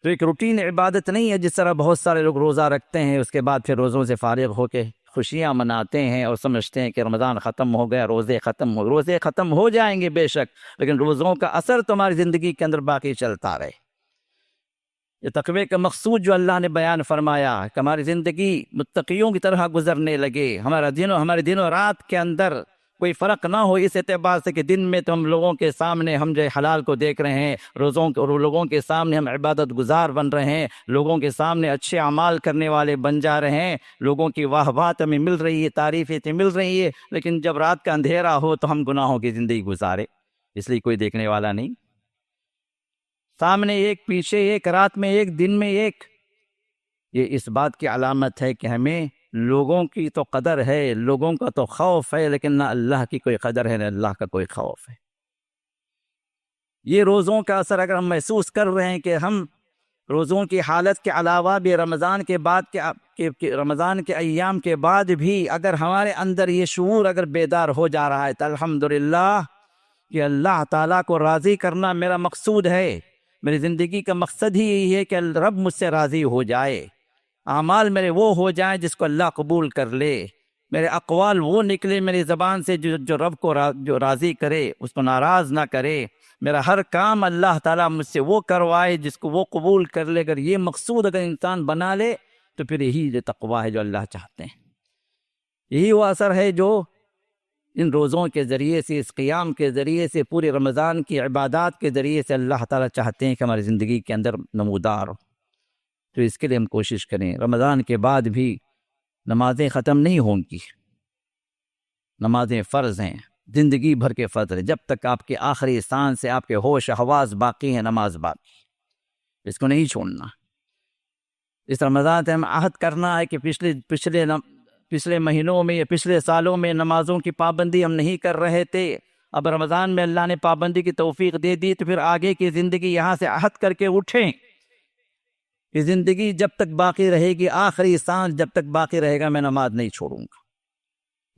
تو ایک روٹین عبادت نہیں ہے جس طرح بہت سارے لوگ روزہ رکھتے ہیں، اس کے بعد پھر روزوں سے فارغ ہو کے خوشیاں مناتے ہیں اور سمجھتے ہیں کہ رمضان ختم ہو گیا، روزے ختم ہو جائیں گے بے شک، لیکن روزوں کا اثر تو ہماری زندگی کے اندر باقی چلتا رہے. یہ تقوی کا مقصود جو اللہ نے بیان فرمایا کہ ہماری زندگی متقیوں کی طرح گزرنے لگے، ہمارے دن و رات کے اندر کوئی فرق نہ ہو، اس اعتبار سے کہ دن میں تو ہم لوگوں کے سامنے ہم جو حلال کو دیکھ رہے ہیں، لوگوں کے سامنے ہم عبادت گزار بن رہے ہیں، لوگوں کے سامنے اچھے اعمال کرنے والے بن جا رہے ہیں، لوگوں کی واہ واہ ہمیں مل رہی ہے، تعریفیں مل رہی ہے، لیکن جب رات کا اندھیرا ہو تو ہم گناہوں کی زندگی گزارے، اس لیے کوئی دیکھنے والا نہیں. سامنے ایک، پیچھے ایک، رات میں ایک، دن میں ایک. یہ اس بات کی علامت ہے کہ ہمیں لوگوں کی تو قدر ہے، لوگوں کا تو خوف ہے، لیکن نہ اللہ کی کوئی قدر ہے نہ اللہ کا کوئی خوف ہے. یہ روزوں کا اثر اگر ہم محسوس کر رہے ہیں کہ ہم روزوں کی حالت کے علاوہ بھی رمضان کے ایام کے بعد بھی اگر ہمارے اندر یہ شعور اگر بیدار ہو جا رہا ہے تو الحمدللہ کہ اللہ تعالیٰ کو راضی کرنا میرا مقصود ہے. میری زندگی کا مقصد ہی یہی ہے کہ رب مجھ سے راضی ہو جائے، اعمال میرے وہ ہو جائیں جس کو اللہ قبول کر لے، میرے اقوال وہ نکلے میری زبان سے جو رب کو جو راضی کرے، اس کو ناراض نہ کرے. میرا ہر کام اللہ تعالیٰ مجھ سے وہ کروائے جس کو وہ قبول کر لے. اگر یہ مقصود اگر انسان بنا لے تو پھر یہی جو تقویٰ ہے جو اللہ چاہتے ہیں. یہی وہ اثر ہے جو ان روزوں کے ذریعے سے، اس قیام کے ذریعے سے، پورے رمضان کی عبادات کے ذریعے سے اللہ تعالیٰ چاہتے ہیں کہ ہماری زندگی کے اندر نمودار ہو. تو اس کے لیے ہم کوشش کریں. رمضان کے بعد بھی نمازیں ختم نہیں ہوں گی، نمازیں فرض ہیں، زندگی بھر کے فرض ہیں. جب تک آپ کے آخری سانس سے آپ کے ہوش حواس باقی ہیں، نماز باقی، اس کو نہیں چھوڑنا. اس رمضان سے ہم عہد کرنا ہے کہ پچھلے مہینوں میں یا پچھلے سالوں میں نمازوں کی پابندی ہم نہیں کر رہے تھے. اب رمضان میں اللہ نے پابندی کی توفیق دے دی تو پھر آگے کی زندگی یہاں سے عہد کر کے اٹھیں کہ زندگی جب تک باقی رہے گی، آخری سانس جب تک باقی رہے گا، میں نماز نہیں چھوڑوں گا.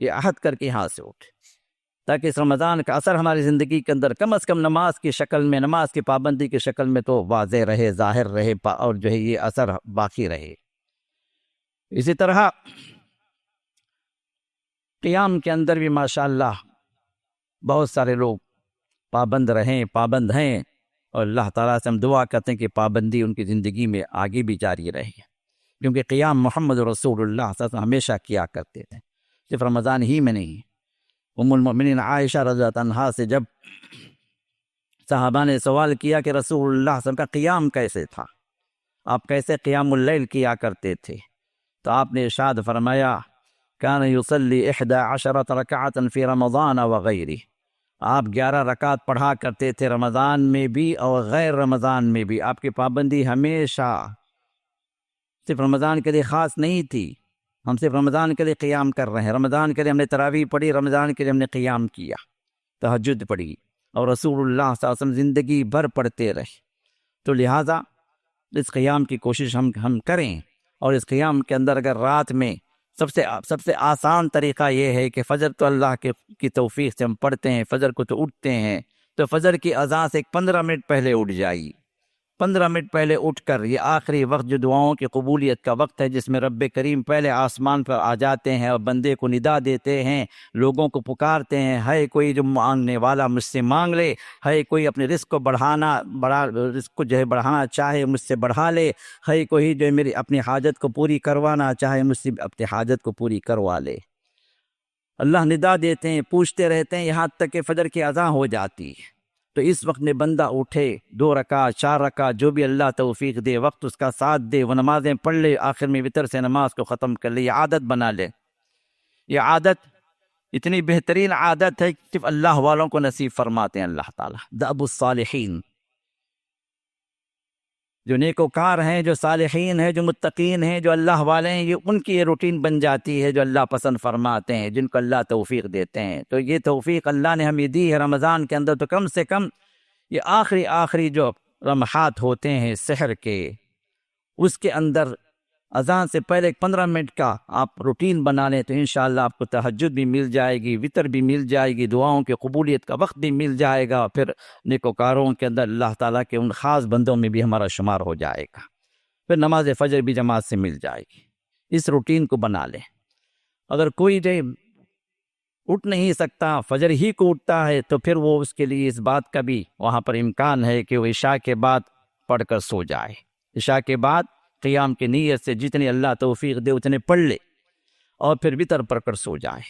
یہ عہد کر کے یہاں سے اٹھے تاکہ اس رمضان کا اثر ہماری زندگی کے اندر کم از کم نماز کی شکل میں، نماز کی پابندی کی شکل میں تو واضح رہے، ظاہر رہے، اور جو ہے یہ اثر باقی رہے. اسی طرح قیام کے اندر بھی ماشاءاللہ بہت سارے لوگ پابند ہیں، اور اللہ تعالیٰ سے ہم دعا کرتے ہیں کہ پابندی ان کی زندگی میں آگے بھی جاری رہے، کیونکہ قیام محمد رسول اللہ صلی اللہ علیہ وسلم ہمیشہ کیا کرتے تھے، صرف رمضان ہی میں نہیں. ام المؤمنین عائشہ رضی اللہ عنہا سے جب صحابہ نے سوال کیا کہ رسول اللہ صلی اللہ علیہ وسلم کا قیام کیسے تھا، آپ کیسے قیام اللیل کیا کرتے تھے، تو آپ نے ارشاد فرمایا کان یصلی 11 رکعۃ فی رمضان وغیرہ، آپ 11 رکعت پڑھا کرتے تھے رمضان میں بھی اور غیر رمضان میں بھی. آپ کی پابندی ہمیشہ صرف رمضان کے لیے خاص نہیں تھی. ہم صرف رمضان کے لیے قیام کر رہے ہیں، رمضان کے لیے ہم نے تراویح پڑھی، رمضان کے لیے ہم نے قیام کیا، تہجد پڑھی، اور رسول اللہ صلی اللہ علیہ وسلم زندگی بھر پڑھتے رہے. تو لہٰذا اس قیام کی کوشش ہم کریں. اور اس قیام کے اندر اگر رات میں سب سے آسان طریقہ یہ ہے کہ فجر تو اللہ کی توفیق سے ہم پڑھتے ہیں، فجر کو تو اٹھتے ہیں، تو فجر کی اذان سے 15 منٹ پہلے اٹھ جائیے. 15 منٹ پہلے اٹھ کر، یہ آخری وقت جو دعاؤں کی قبولیت کا وقت ہے، جس میں رب کریم پہلے آسمان پر آ جاتے ہیں اور بندے کو ندا دیتے ہیں، لوگوں کو پکارتے ہیں، ہے کوئی جو مانگنے والا مجھ سے مانگ لے، ہے کوئی اپنے رزق کو رزق کو جو ہے بڑھانا چاہے مجھ سے بڑھا لے، ہے کوئی جو میری اپنی حاجت کو پوری کروانا چاہے مجھ سے اپنی حاجت کو پوری کروا لے. اللہ ندا دیتے ہیں، پوچھتے رہتے ہیں یہاں تک کہ فجر کی اذان ہو جاتی ہے. تو اس وقت میں بندہ اٹھے 2 رکعت 4 رکعت جو بھی اللہ توفیق دے وقت اس کا ساتھ دے وہ نمازیں پڑھ لے، آخر میں وطر سے نماز کو ختم کر لے، یہ عادت بنا لے۔ یہ عادت اتنی بہترین عادت ہے کہ صرف اللہ والوں کو نصیب فرماتے ہیں اللہ تعالیٰ۔ دأب الصالحین، جو نیکوکار ہیں، جو صالحین ہیں، جو متقین ہیں، جو اللہ والے ہیں، یہ ان کی یہ روٹین بن جاتی ہے جو اللہ پسند فرماتے ہیں، جن کو اللہ توفیق دیتے ہیں۔ تو یہ توفیق اللہ نے ہمیں دی ہے رمضان کے اندر، تو کم سے کم یہ آخری جو لمحات ہوتے ہیں سحر کے، اس کے اندر اذان سے پہلے 15 منٹ کا آپ روٹین بنا لیں تو انشاءاللہ آپ کو تہجد بھی مل جائے گی، وطر بھی مل جائے گی، دعاؤں کی قبولیت کا وقت بھی مل جائے گا، پھر نیکوکاروں کے اندر اللہ تعالیٰ کے ان خاص بندوں میں بھی ہمارا شمار ہو جائے گا، پھر نماز فجر بھی جماعت سے مل جائے گی۔ اس روٹین کو بنا لیں۔ اگر کوئی اٹھ نہیں سکتا، فجر ہی کو اٹھتا ہے، تو پھر وہ اس کے لیے اس بات کا بھی وہاں پر امکان ہے کہ وہ عشاء کے بعد پڑھ کر سو جائے۔ عشاء کے بعد قیام کی نیت سے جتنے اللہ توفیق دے اتنے پڑھ لے اور پھر وطر پڑھ کر سو جائے،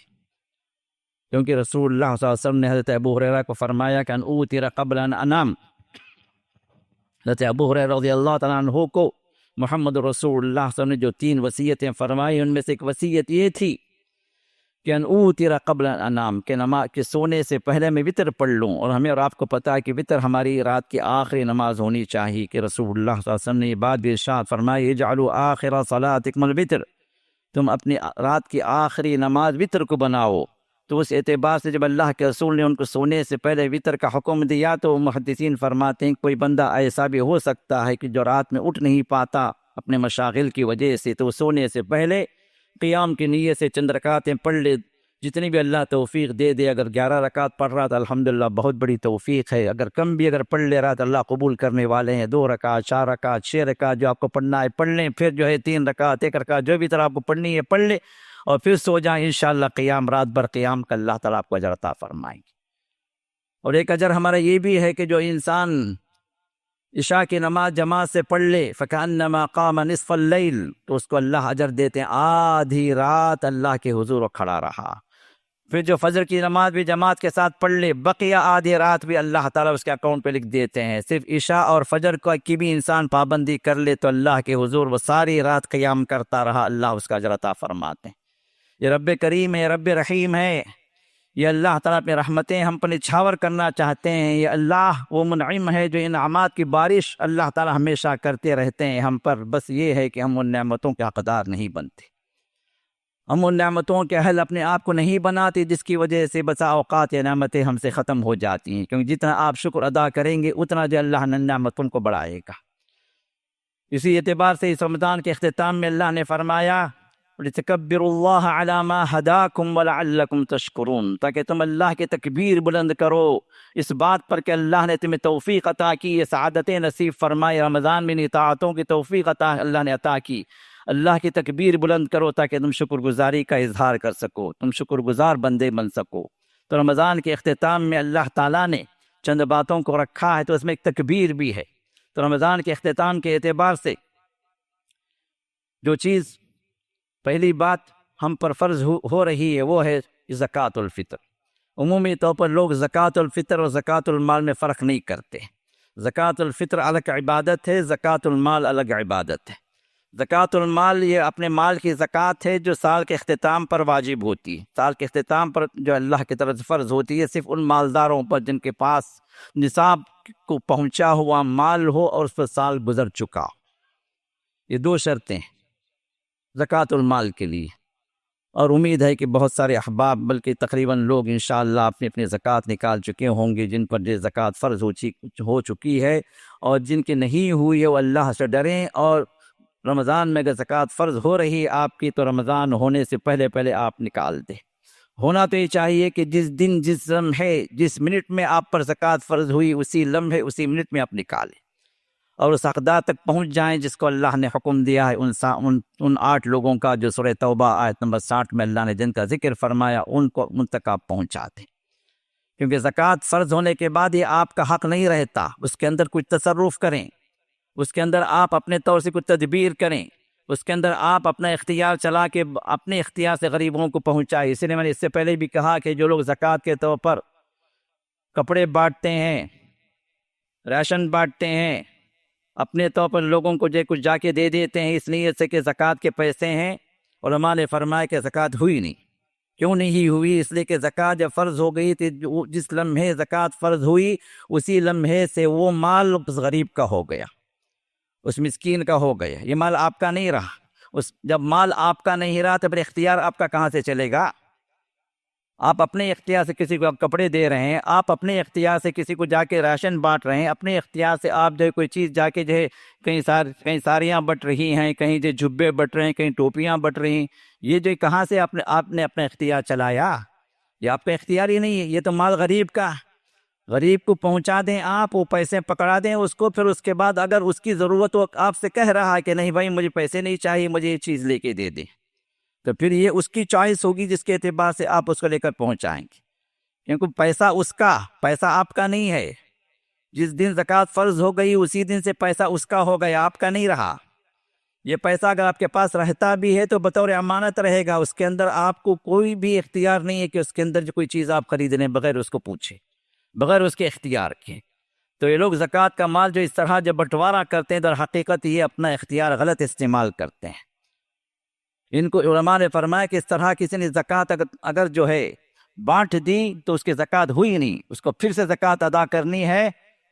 کیونکہ رسول اللہ صلی اللہ علیہ وسلم نے حضرت ابو ہریرہ کو فرمایا کہ ان اوتر قبل ان انام۔ حضرت ابو ہریرہ رضی اللہ تعالیٰ عنہ کو محمد رسول اللہ صلی اللہ علیہ وسلم نے جو 3 وصیتیں فرمائی، ان میں سے ایک وصیت یہ تھی کہ ان اوتر قبل ان انام، کہ نماز کے سونے سے پہلے میں وطر پڑھ لوں۔ اور ہمیں اور آپ کو پتہ ہے کہ وطر ہماری رات کی آخری نماز ہونی چاہیے، کہ رسول اللہ صلی اللہ علیہ وسلم نے یہ بات بھی ارشاد فرمائی اجعلوا آخر صلاتکم الوتر، تم اپنی رات کی آخری نماز وطر کو بناؤ۔ تو اس اعتبار سے جب اللہ کے رسول نے ان کو سونے سے پہلے وطر کا حکم دیا تو محدثین فرماتے ہیں کوئی بندہ ایسا بھی ہو سکتا ہے کہ جو رات میں اٹھ نہیں پاتا اپنے مشاغل کی وجہ سے، تو سونے سے پہلے قیام کی نیت سے چند رکعتیں پڑھ لے، جتنی بھی اللہ توفیق دے۔ اگر 11 رکعت پڑھ رہا تو الحمدللہ بہت بڑی توفیق ہے، اگر کم بھی اگر پڑھ لے رہا تو اللہ قبول کرنے والے ہیں۔ 2 رکعت 4 رکعت 6 رکعت جو آپ کو پڑھنا ہے پڑھ لیں، پھر 3 رکعت 1 رکعت جو بھی طرح آپ کو پڑھنی ہے پڑھ لیں، اور پھر سو جائیں۔ انشاءاللہ قیام رات بھر قیام کا اللہ تعالیٰ آپ کو اجر عطا فرمائیں گے۔ اور ایک اجر ہمارا یہ بھی ہے کہ جو انسان عشاء کی نماز جماعت سے پڑھ لے فَكَأَنَّمَا قَامَ نِصْفَ اللَّيْلِ، تو اس کو اللہ اجر دیتے ہیں آدھی رات اللہ کے حضور کھڑا رہا۔ پھر جو فجر کی نماز بھی جماعت کے ساتھ پڑھ لے بقیہ آدھی رات بھی اللہ تعالیٰ اس کے اکاؤنٹ پہ لکھ دیتے ہیں۔ صرف عشاء اور فجر کی بھی انسان پابندی کر لے تو اللہ کے حضور وہ ساری رات قیام کرتا رہا، اللہ اس کا اجر عطا فرماتے ہیں۔ یہ رب کریم ہے، رب رحیم ہے، یہ اللہ تعالیٰ اپنی رحمتیں ہم پر نچھاور کرنا چاہتے ہیں۔ یہ اللہ وہ منعم ہے جو انعامات کی بارش اللہ تعالیٰ ہمیشہ کرتے رہتے ہیں ہم پر، بس یہ ہے کہ ہم ان نعمتوں کے حقدار نہیں بنتے، ہم ان نعمتوں کے اہل اپنے آپ کو نہیں بناتے، جس کی وجہ سے بسا اوقات یہ نعمتیں ہم سے ختم ہو جاتی ہیں، کیونکہ جتنا آپ شکر ادا کریں گے اتنا جو اللہ نے نعمتوں کو بڑھائے گا۔ اسی اعتبار سے اس رمضان کے اختتام میں اللہ نے فرمایا لِتَكَبِّرُوا اللَّهَ عَلَى مَا هَدَاكُمْ وَلَعَلَّكُمْ تَشْكُرُونَ، تاکہ تم اللہ کی تکبیر بلند کرو اس بات پر کہ اللہ نے تمہیں توفیق عطا کی، یہ سعادتیں نصیب فرمائے، رمضان میں اطاعتوں کی توفیق اللہ نے عطا کی۔ اللہ کی تکبیر بلند کرو تاکہ تم شکر گزاری کا اظہار کر سکو، تم شکر گزار بندے بن سکو۔ تو رمضان کے اختتام میں اللہ تعالیٰ نے چند باتوں کو رکھا ہے، تو اس میں ایک تکبیر بھی ہے۔ تو رمضان کے اختتام کے اعتبار سے جو چیز پہلی بات ہم پر فرض ہو رہی ہے وہ ہے زکوٰۃ الفطر۔ عمومی طور پر لوگ زکوٰۃ الفطر اور زکوٰۃ المال میں فرق نہیں کرتے۔ زکوٰۃ الفطر الگ عبادت ہے، زکوٰۃ المال الگ عبادت ہے۔ زکوٰۃ المال یہ اپنے مال کی زکوٰۃ ہے جو سال کے اختتام پر واجب ہوتی ہے، سال کے اختتام پر جو اللہ کی طرف سے فرض ہوتی ہے، صرف ان مالداروں پر جن کے پاس نصاب کو پہنچا ہوا مال ہو اور اس پر سال گزر چکا۔ یہ 2 شرطیں ہیں زکوٰۃ المال کے لیے، اور امید ہے کہ بہت سارے احباب بلکہ تقریباً لوگ انشاءاللہ اپنی اپنی زکوٰۃ نکال چکے ہوں گے، جن پر یہ زکوٰۃ فرض ہو چکی ہے، اور جن کی نہیں ہوئی ہے وہ اللہ سے ڈریں، اور رمضان میں اگر زکوٰۃ فرض ہو رہی ہے آپ کی تو رمضان ہونے سے پہلے آپ نکال دیں۔ ہونا تو یہ چاہیے کہ جس دن جس لمحے جس منٹ میں آپ پر زکوٰۃ فرض ہوئی اسی لمحے اسی منٹ میں آپ نکالیں، اور اس حقدار تک پہنچ جائیں جس کو اللہ نے حکم دیا ہے۔ ان 8 لوگوں کا جو سورہ توبہ آیت نمبر 60 میں اللہ نے جن کا ذکر فرمایا ان تک آپ پہنچا دیں، کیونکہ زکوٰۃ فرض ہونے کے بعد یہ آپ کا حق نہیں رہتا، اس کے اندر کچھ تصرف کریں، اس کے اندر آپ اپنے طور سے کچھ تدبیر کریں، اس کے اندر آپ اپنا اختیار چلا کے اپنے اختیار سے غریبوں کو پہنچائے۔ اسی لیے میں نے اس سے پہلے بھی کہا کہ جو لوگ زکوٰۃ کے طور پر کپڑے بانٹتے ہیں راشن بانٹتے ہیں، اپنے طور پر لوگوں کو جو کچھ جا کے دے دیتے ہیں اس نیت سے کہ زکوٰۃ کے پیسے ہیں۔ علماء نے فرمایا کہ زکوٰۃ ہوئی نہیں۔ کیوں نہیں ہوئی؟ اس لیے کہ زکوٰۃ جب فرض ہو گئی تھی، جس لمحے زکوٰۃ فرض ہوئی اسی لمحے سے وہ مال اس غریب کا ہو گیا، اس مسکین کا ہو گیا، یہ مال آپ کا نہیں رہا۔ جب مال آپ کا نہیں رہا تو پھر اختیار آپ کا کہاں سے چلے گا؟ آپ اپنے اختیار سے کسی کو کپڑے دے رہے ہیں، آپ اپنے اختیار سے کسی کو جا کے راشن بانٹ رہے ہیں، اپنے اختیار سے آپ جو کوئی چیز جا کے جو ہے کہیں ساریاں بٹ رہی ہیں، کہیں جو جھبے بٹ رہے ہیں، کہیں ٹوپیاں بٹ رہی ہیں، یہ جو کہاں سے آپ نے اپنا اختیار چلایا؟ یہ آپ کا اختیار ہی نہیں ہے، یہ تو مال غریب کا۔ غریب کو پہنچا دیں آپ، وہ پیسے پکڑا دیں اس کو، پھر اس کے بعد اگر اس کی ضرورت ہو، آپ سے کہہ رہا ہے کہ نہیں بھائی مجھے پیسے نہیں چاہیے، مجھے یہ چیز لے کے دے دیں، تو پھر یہ اس کی چوائس ہوگی جس کے اعتبار سے آپ اس کو لے کر پہنچائیں گے، کیونکہ پیسہ اس کا، پیسہ آپ کا نہیں ہے۔ جس دن زکوٰۃ فرض ہو گئی اسی دن سے پیسہ اس کا ہو گیا، آپ کا نہیں رہا۔ یہ پیسہ اگر آپ کے پاس رہتا بھی ہے تو بطور امانت رہے گا، اس کے اندر آپ کو کوئی بھی اختیار نہیں ہے کہ اس کے اندر جو کوئی چیز آپ خرید لیں بغیر اس کو پوچھے، بغیر اس کے اختیار کے۔ تو یہ لوگ زکوٰۃ کا مال جو اس طرح جب بٹوارا کرتے ہیں در حقیقت یہ اپنا اختیار غلط استعمال کرتے ہیں۔ ان کو علماء نے فرمایا کہ اس طرح کسی نے زکوٰۃ اگر جو ہے بانٹ دی تو اس کی زکوٰۃ ہوئی نہیں، اس کو پھر سے زکوٰۃ ادا کرنی ہے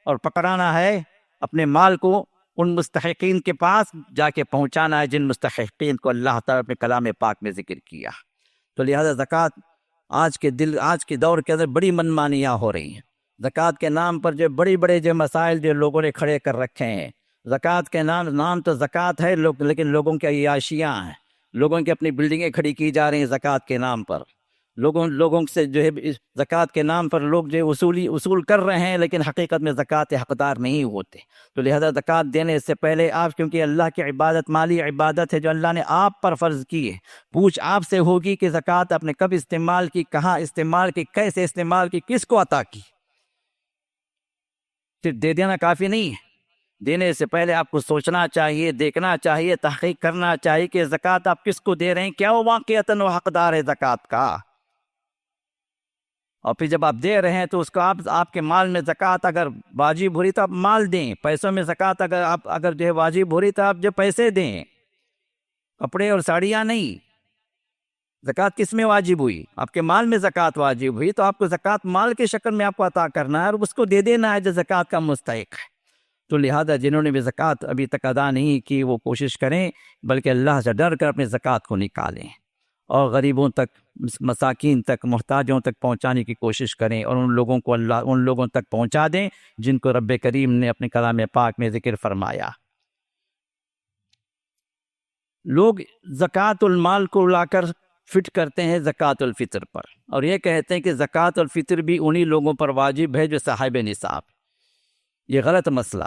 اور پکڑانا ہے اپنے مال کو، ان مستحقین کے پاس جا کے پہنچانا ہے جن مستحقین کو اللہ تعالیٰ نے کلام پاک میں ذکر کیا۔ تو لہذا زکوٰۃ آج کے دور کے اندر بڑی منمانیاں ہو رہی ہیں۔ زکوٰۃ کے نام پر جو بڑے بڑے جو مسائل جو لوگوں نے کھڑے کر رکھے ہیں، زکوٰۃ کے نام تو زکوٰۃ ہے لیکن لوگوں کی عیاشیاں ہیں، لوگوں کی اپنی بلڈنگیں کھڑی کی جا رہی ہیں زکوٰۃ کے نام پر، لوگوں سے جو ہے زکوٰۃ کے نام پر لوگ جو اصول کر رہے ہیں لیکن حقیقت میں زکوٰۃ حقدار نہیں ہوتے۔ تو لہذا زکوٰۃ دینے سے پہلے آپ، کیونکہ اللہ کی عبادت مالی عبادت ہے جو اللہ نے آپ پر فرض کی ہے، پوچھ آپ سے ہوگی کہ زکوٰۃ آپ نے کب استعمال کی، کہاں استعمال کی، کیسے استعمال کی، کس کو عطا کی۔ صرف دے دینا کافی نہیں ہے، دینے سے پہلے آپ کو سوچنا چاہیے، دیکھنا چاہیے، تحقیق کرنا چاہیے کہ زکوٰۃ آپ کس کو دے رہے ہیں، کیا وہ واقعتاً وہ حقدار ہے زکوٰۃ کا۔ اور پھر جب آپ دے رہے ہیں تو اس کو آپ کے مال میں زکوٰۃ اگر واجب ہو رہی تو آپ مال دیں، پیسوں میں زکوٰۃ اگر جو ہے واجب ہو رہی تو آپ جو پیسے دیں، کپڑے اور ساڑیاں نہیں۔ زکوٰۃ کس میں واجب ہوئی؟ آپ کے مال میں زکوٰۃ واجب ہوئی تو آپ کو زکوٰۃ مال کے شکل میں آپ کو عطا کرنا ہے اور اس کو دے دینا ہے جو زکوٰۃ کا مستحق ہے۔ تو لہذا جنہوں نے بھی زکوٰۃ ابھی تک ادا نہیں کی وہ کوشش کریں، بلکہ اللہ سے ڈر کر اپنے زکوٰۃ کو نکالیں اور غریبوں تک، مساکین تک، محتاجوں تک پہنچانے کی کوشش کریں، اور ان لوگوں تک پہنچا دیں جن کو رب کریم نے اپنے کلام پاک میں ذکر فرمایا۔ لوگ زکوٰۃ المال کو لا کر فٹ کرتے ہیں زکوٰۃ الفطر پر، اور یہ کہتے ہیں کہ زکوٰۃ الفطر بھی انہی لوگوں پر واجب ہے جو صاحب نصاب۔ یہ غلط مسئلہ،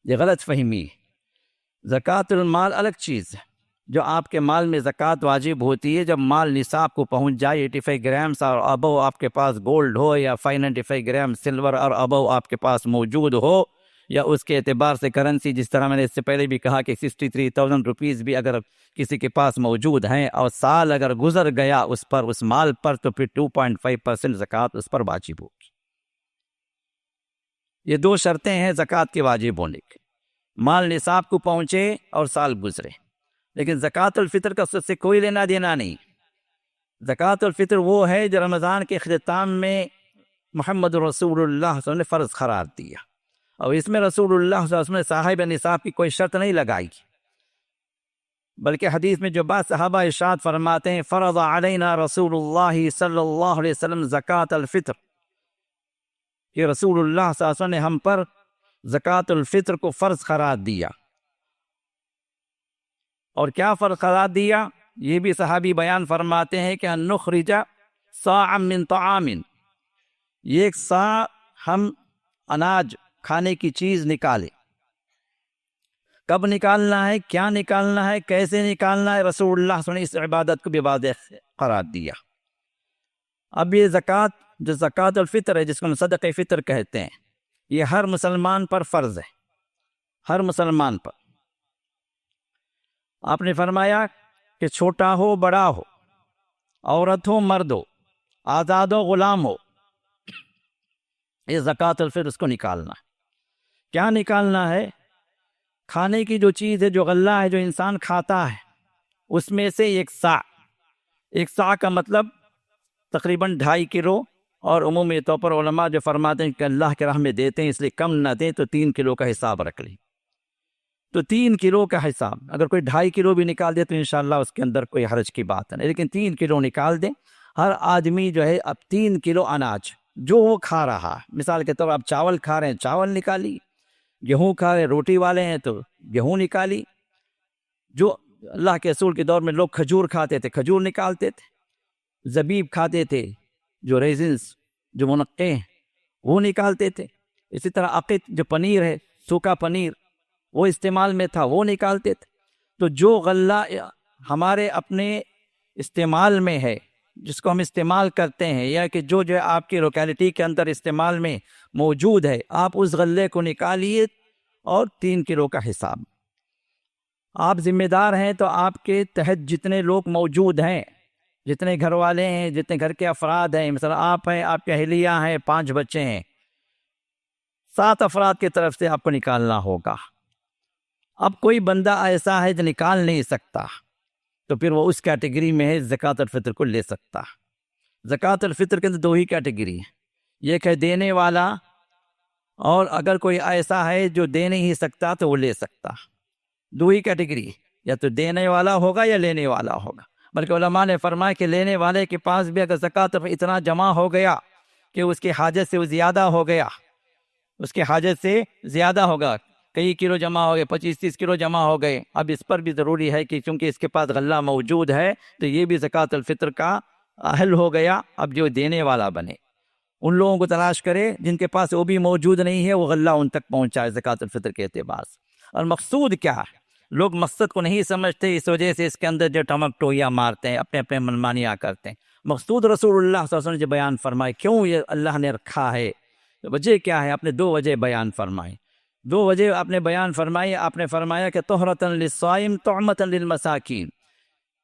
یہ غلط فہمی ہے۔ زکوٰۃ المال الگ چیز ہے، جو آپ کے مال میں زکوٰۃ واجب ہوتی ہے جب مال نصاب کو پہنچ جائے، 85 گرامز اور ابو آپ کے پاس گولڈ ہو، یا 595 گرام سلور اور ابو آپ کے پاس موجود ہو، یا اس کے اعتبار سے کرنسی، جس طرح میں نے اس سے پہلے بھی کہا کہ 63,000 روپیز بھی اگر کسی کے پاس موجود ہیں اور سال اگر گزر گیا اس مال پر، تو پھر 2.5% زکوٰۃ اس پر واجب ہوگی۔ یہ دو شرطیں ہیں زکوٰۃ کے واجب ہونے کی، مال نصاب کو پہنچے اور سال گزرے۔ لیکن زکوٰۃ الفطر کا اس سے کوئی لینا دینا نہیں۔ زکوٰۃ الفطر وہ ہے جو رمضان کے اختتام میں محمد رسول اللہ صلی اللہ علیہ وسلم نے فرض قرار دیا، اور اس میں رسول اللہ صلی اللہ علیہ وسلم نے صاحب نصاب کی کوئی شرط نہیں لگائی، بلکہ حدیث میں جو بعض صحابہ ارشاد فرماتے ہیں فرض علینا رسول اللہ صلی اللہ علیہ وسلم زکوٰۃ الفطر، کہ رسول اللہ صلی اللہ علیہ وسلم نے ہم پر زکوٰۃ الفطر کو فرض قرار دیا۔ اور کیا فرض قرار دیا؟ یہ بھی صحابی بیان فرماتے ہیں کہ ان نخرج صاعا من طعام، یہ ایک صاع ہم اناج کھانے کی چیز نکالے۔ کب نکالنا ہے، کیا نکالنا ہے، کیسے نکالنا ہے، رسول اللہ صلی اللہ علیہ وسلم نے اس عبادت کو بھی واضح قرار دیا۔ اب یہ زکوٰۃ جو زکوٰۃ الفطر ہے، جس کو ہم صدقہ فطر کہتے ہیں، یہ ہر مسلمان پر فرض ہے، ہر مسلمان پر۔ آپ نے فرمایا کہ چھوٹا ہو بڑا ہو، عورت ہو مرد ہو، آزاد ہو غلام ہو، یہ زکوٰۃ الفطر اس کو نکالنا ہے۔ کیا نکالنا ہے؟ کھانے کی جو چیز ہے، جو غلہ ہے، جو انسان کھاتا ہے، اس میں سے 1 سا کا مطلب تقریباً 2.5 کلو، اور عمومی طور پر علماء جو فرماتے ہیں کہ اللہ کے راہ میں دیتے ہیں اس لیے کم نہ دیں تو 3 کلو کا حساب رکھ لیں. تو 3 کلو کا حساب، اگر کوئی 2.5 کلو بھی نکال دے تو انشاءاللہ اس کے اندر کوئی حرج کی بات نہیں، لیکن 3 کلو نکال دیں. ہر آدمی جو ہے اب 3 کلو اناج جو وہ کھا رہا ہے، مثال کے طور پر آپ چاول کھا رہے ہیں، چاول نکالی، گیہوں کھا رہے ہیں، روٹی والے ہیں تو گیہوں نکالی. جو اللہ کے رسول کے دور میں لوگ کھجور کھاتے تھے، کھجور نکالتے تھے. زبیب کھاتے تھے، جو ریزنز، جو منقے ہیں، وہ نکالتے تھے. اسی طرح عقد، جو پنیر ہے، سوکھا پنیر، وہ استعمال میں تھا، وہ نکالتے تھے. تو جو غلہ ہمارے اپنے استعمال میں ہے، جس کو ہم استعمال کرتے ہیں، یا کہ جو ہے آپ کی لوکیلٹی کے اندر استعمال میں موجود ہے، آپ اس غلے کو نکالیے اور 3 کلو کا حساب. آپ ذمہ دار ہیں تو آپ کے تحت جتنے لوگ موجود ہیں، جتنے گھر والے ہیں، جتنے گھر کے افراد ہیں، مثلا آپ ہیں، آپ کی اہلیہ ہیں، 5 بچے ہیں، 7 افراد کی طرف سے آپ کو نکالنا ہوگا. اب کوئی بندہ ایسا ہے جو نکال نہیں سکتا تو پھر وہ اس کیٹیگری میں ہے، زکوٰۃ الفطر کو لے سکتا. زکوٰۃ الفطر کے اندر 2 ہی کیٹیگری ہیں، ایک ہے دینے والا، اور اگر کوئی ایسا ہے جو دے نہیں سکتا تو وہ لے سکتا. 2 ہی کیٹیگری، یا تو دینے والا ہوگا یا لینے والا ہوگا. بلکہ علماء نے فرمایا کہ لینے والے کے پاس بھی اگر زکوٰۃ اتنا جمع ہو گیا کہ اس کی حاجت سے وہ زیادہ ہو گیا، اس کی حاجت سے زیادہ ہوگا، کئی کلو جمع ہو گئے، 25-30 کلو جمع ہو گئے، اب اس پر بھی ضروری ہے کہ چونکہ اس کے پاس غلہ موجود ہے تو یہ بھی زکوٰۃ الفطر کا اہل ہو گیا. اب جو دینے والا بنے، ان لوگوں کو تلاش کرے جن کے پاس وہ بھی موجود نہیں ہے، وہ غلہ ان تک پہنچائے زکوٰۃ الفطر کے اعتبار سے. اور مقصود کیا ہے؟ لوگ مقصد کو نہیں سمجھتے، اس وجہ سے اس کے اندر جو ٹمک ٹوئیاں مارتے ہیں، اپنے اپنے منمانیاں کرتے ہیں. مقصود رسول اللہ صلی اللہ علیہ وسلم نے جو بیان فرمائے، کیوں یہ اللہ نے رکھا ہے، وجہ کیا ہے؟ آپ نے 2 وجہ بیان فرمائے. 2 وجہ آپ نے بیان فرمائی. آپ نے فرمایا کہ طہرۃ للصائم طعمۃ للمساکین،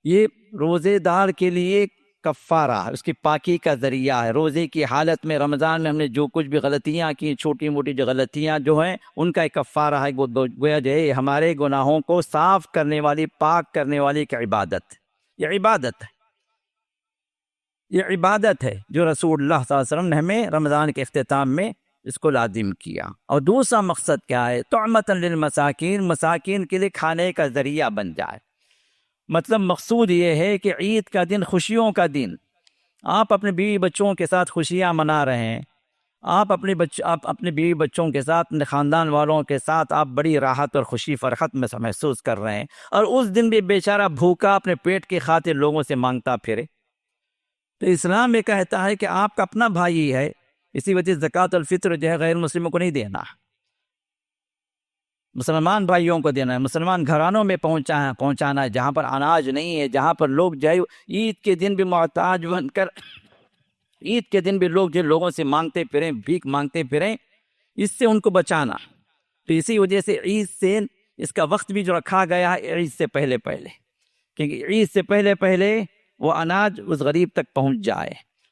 یہ روزے دار کے لیے کفارہ، اس کی پاکی کا ذریعہ ہے. روزے کی حالت میں، رمضان میں ہم نے جو کچھ بھی غلطیاں کی، چھوٹی موٹی جو غلطیاں جو ہیں، ان کا ایک کفارہ ہے. وہ گویا جو ہے ہمارے گناہوں کو صاف کرنے والی، پاک کرنے والی ایک عبادت. یہ عبادت ہے، یہ عبادت ہے جو رسول اللہ صلی اللہ علیہ وسلم نے ہمیں رمضان کے اختتام میں اس کو لازم کیا. اور دوسرا مقصد کیا ہے؟ طعمۃ للمساکین، مساکین کے لیے کھانے کا ذریعہ بن جائے. مطلب مقصود یہ ہے کہ عید کا دن، خوشیوں کا دن، آپ اپنے بیوی بچوں کے ساتھ خوشیاں منا رہے ہیں، آپ اپنے بیوی بچوں کے ساتھ، اپنے خاندان والوں کے ساتھ آپ بڑی راحت اور خوشی فرحت میں محسوس کر رہے ہیں، اور اس دن بھی بیچارہ بھوکا اپنے پیٹ کی خاطر لوگوں سے مانگتا پھرے. تو اسلام یہ کہتا ہے کہ آپ کا اپنا بھائی ہے، اسی وجہ سے زکوٰۃ الفطر جو ہے غیر مسلموں کو نہیں دینا، مسلمان بھائیوں کو دینا ہے، مسلمان گھرانوں میں پہنچانا ہے، جہاں پر اناج نہیں ہے، جہاں پر لوگ جو ہے عید کے دن بھی محتاج بن کر، عید کے دن بھی لوگ جو لوگوں سے مانگتے پھریں، بھیک مانگتے پھریں، اس سے ان کو بچانا. تو اسی وجہ سے عید سے اس کا وقت بھی جو رکھا گیا ہے عید سے پہلے پہلے، کیونکہ عید سے پہلے پہلے وہ اناج اس غریب تک پہنچ جائے.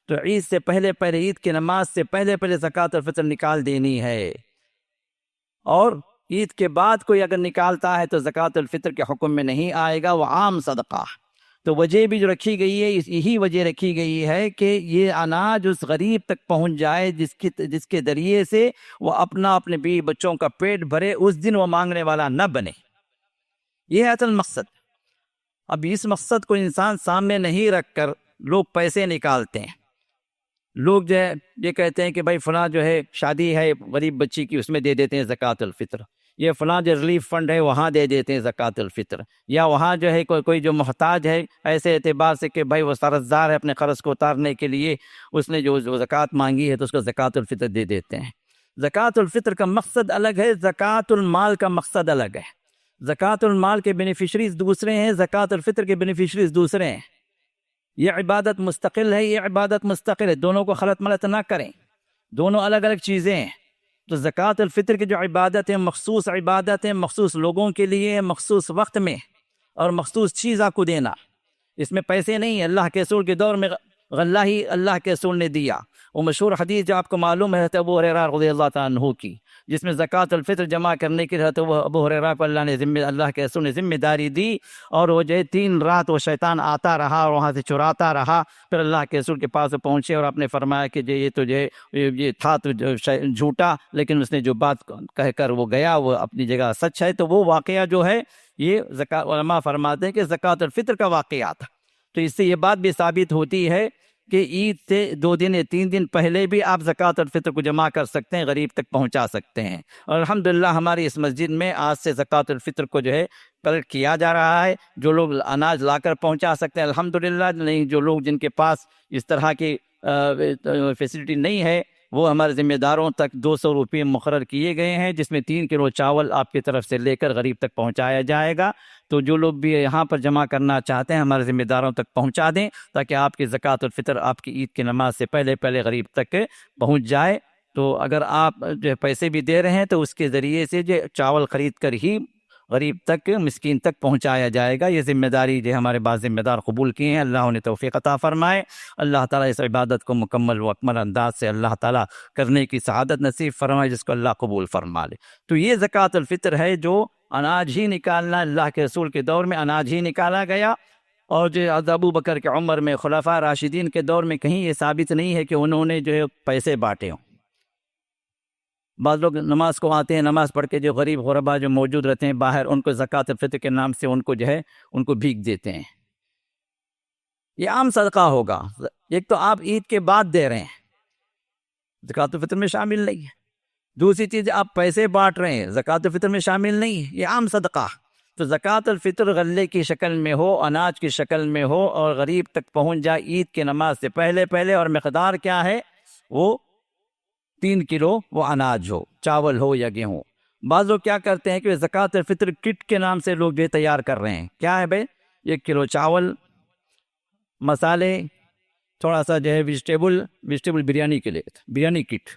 تو عید سے پہلے پہلے، عید کی نماز سے پہلے پہلے زکوٰۃ الفطر نکال دینی ہے. اور عید کے بعد کوئی اگر نکالتا ہے تو زکوٰۃ الفطر کے حکم میں نہیں آئے گا، وہ عام صدقہ. تو وجہ بھی جو رکھی گئی ہے، یہی وجہ رکھی گئی ہے کہ یہ اناج اس غریب تک پہنچ جائے جس کے ذریعے سے وہ اپنے بیوی بچوں کا پیٹ بھرے، اس دن وہ مانگنے والا نہ بنے. یہ ہے اصل مقصد. اب اس مقصد کو انسان سامنے نہیں رکھ کر لوگ پیسے نکالتے ہیں. لوگ جو ہے یہ کہتے ہیں کہ بھائی فلاں جو ہے شادی ہے غریب بچی کی، اس میں دے دیتے ہیں زکوٰۃ الفطر، یہ فلاں جو ریلیف فنڈ ہے وہاں دے دیتے ہیں زکوٰۃ الفطر، یا وہاں جو ہے کوئی جو محتاج ہے ایسے اعتبار سے کہ بھائی وہ قرضدار ہے، اپنے قرض کو اتارنے کے لیے اس نے جو زکوٰۃ مانگی ہے تو اس کو زکوٰۃ الفطر دے دیتے ہیں. زکوٰۃ الفطر کا مقصد الگ ہے، زکوٰۃ المال کا مقصد الگ ہے. زکوٰۃ المال کے بینیفیشریز دوسرے ہیں، زکوٰۃ الفطر کے بینیفیشریز دوسرے ہیں. یہ عبادت مستقل ہے، یہ عبادت مستقل ہے، دونوں کو خلط ملط نہ کریں، دونوں الگ الگ چیزیں ہیں. تو زکوٰۃ الفطر کی جو عبادت ہے، مخصوص عبادت ہے، مخصوص لوگوں کے لیے، مخصوص وقت میں اور مخصوص چیز آپ کو دینا. اس میں پیسے نہیں ہیں. اللہ کے رسول کے دور میں غلہ ہی اللہ کے رسول نے دیا۔ وہ مشہور حدیث جو آپ کو معلوم ہے حضرت ابو ہریرہ رضی اللہ تعالیٰ عنہ کی، جس میں زکوٰۃ الفطر جمع کرنے کی حضرت ابو ہریرہ کو اللہ کے رسول نے ذمہ داری دی، اور وہ جو ہے 3 رات وہ شیطان آتا رہا اور وہاں سے چراتا رہا، پھر اللہ کے رسول کے پاس پہنچے اور آپ نے فرمایا کہ یہ تو جو ہے یہ تھا تو جھوٹا، لیکن اس نے جو بات کہہ کر وہ گیا وہ اپنی جگہ سچ ہے۔ تو وہ واقعہ جو ہے یہ علماء فرماتے ہیں کہ زکوٰۃ الفطر کا واقعہ تھا۔ تو اس سے یہ بات بھی ثابت ہوتی ہے کہ عید سے 2 دن یا 3 دن پہلے بھی آپ زکوٰۃ الفطر کو جمع کر سکتے ہیں، غریب تک پہنچا سکتے ہیں۔ اور الحمدللہ ہماری اس مسجد میں آج سے زکوٰۃ الفطر کو جو ہے کلیکٹ کیا جا رہا ہے۔ جو لوگ اناج لا کر پہنچا سکتے ہیں الحمدللہ، نہیں جو لوگ جن کے پاس اس طرح کی فیسلٹی نہیں ہے وہ ہمارے ذمہ داروں تک 200 روپے مقرر کیے گئے ہیں، جس میں 3 کلو چاول آپ کی طرف سے لے کر غریب تک پہنچایا جائے گا۔ تو جو لوگ بھی یہاں پر جمع کرنا چاہتے ہیں ہمارے ذمہ داروں تک پہنچا دیں، تاکہ آپ کی زکوٰۃ الفطر آپ کی عید کی نماز سے پہلے غریب تک پہنچ جائے۔ تو اگر آپ جو پیسے بھی دے رہے ہیں تو اس کے ذریعے سے جو چاول خرید کر ہی غریب تک، مسکین تک پہنچایا جائے گا۔ یہ ذمہ داری جو ہمارے بعض ذمہ دار قبول کیے ہیں، اللہ انہیں توفیق عطا فرمائے۔ اللہ تعالیٰ اس عبادت کو مکمل و اکمل انداز سے اللہ تعالیٰ کرنے کی سعادت نصیب فرمائے، جس کو اللہ قبول فرما لے۔ تو یہ زکوٰۃ الفطر ہے جو اناج ہی نکالنا، اللہ کے رسول کے دور میں اناج ہی نکالا گیا، اور جو حضرت ابو بکر کے عمر میں، خلفاء راشدین کے دور میں کہیں یہ ثابت نہیں ہے کہ انہوں نے جو ہے پیسے بانٹے ہوں۔ بعض لوگ نماز کو آتے ہیں، نماز پڑھ کے جو غریب غربا جو موجود رہتے ہیں باہر، ان کو زکوٰۃ الفطر کے نام سے ان کو جو ہے ان کو بھیک دیتے ہیں۔ یہ عام صدقہ ہوگا، ایک تو آپ عید کے بعد دے رہے ہیں، زکوٰۃ الفطر میں شامل نہیں ہے۔ دوسری چیز آپ پیسے بانٹ رہے ہیں، زکوٰۃ الفطر میں شامل نہیں ہے، یہ عام صدقہ۔ تو زکوٰۃ الفطر غلے کی شکل میں ہو، اناج کی شکل میں ہو، اور غریب تک پہنچ جائے عید کی نماز سے پہلے، اور مقدار کیا ہے؟ وہ 3 کلو وہ اناج ہو، چاول ہو یا گیہوں۔ بعض لوگ کیا کرتے ہیں کہ زکوٰۃ الفطر کٹ کے نام سے لوگ جو تیار کر رہے ہیں۔ کیا ہے بھائی؟ 1 کلو چاول، مسالے، تھوڑا سا جو ہے ویجیٹیبل بریانی کے لیے بریانی کٹ،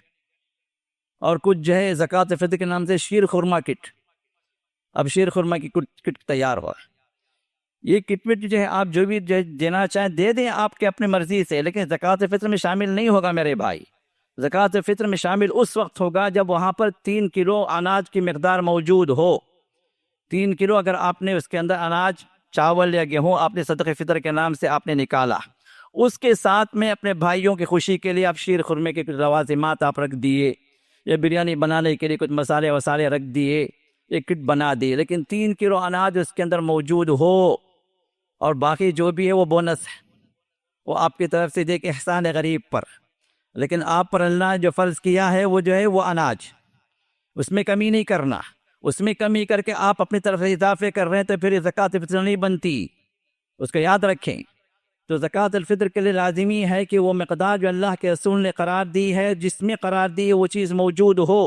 اور کچھ جو ہے زکوٰۃ الفطر کے نام سے شیر خورما کٹ۔ اب شیر خورما کی کٹ تیار ہوا، یہ کٹ میں جو ہے آپ جو بھی دینا چاہیں دے دیں آپ کے اپنے مرضی سے، لیکن زکوٰۃ الفطر میں شامل نہیں ہوگا میرے بھائی۔ زکوٰۃ الفطر میں شامل اس وقت ہوگا جب وہاں پر 3 کلو اناج کی مقدار موجود ہو۔ 3 کلو اگر آپ نے اس کے اندر اناج، چاول یا گیہوں آپ نے صدقہ فطر کے نام سے آپ نے نکالا، اس کے ساتھ میں اپنے بھائیوں کی خوشی کے لیے آپ شیر خورمے کے کچھ لوازمات آپ رکھ دیے، یا بریانی بنانے کے لیے کچھ مسالے وسالے رکھ دیے، ایک کٹ بنا دی، لیکن 3 کلو اناج اس کے اندر موجود ہو، اور باقی جو بھی ہے وہ بونس ہے، وہ آپ کی طرف سے دیکھ احسان غریب پر۔ لیکن آپ پر اللہ نے جو فرض کیا ہے وہ جو ہے وہ اناج، اس میں کمی نہیں کرنا۔ اس میں کمی کر کے آپ اپنی طرف سے اضافے کر رہے ہیں تو پھر یہ زکوٰۃ الفطر نہیں بنتی، اس کو یاد رکھیں۔ تو زکوٰۃ الفطر کے لیے لازمی ہے کہ وہ مقدار جو اللہ کے رسول نے قرار دی ہے، جس میں قرار دی ہے وہ چیز موجود ہو،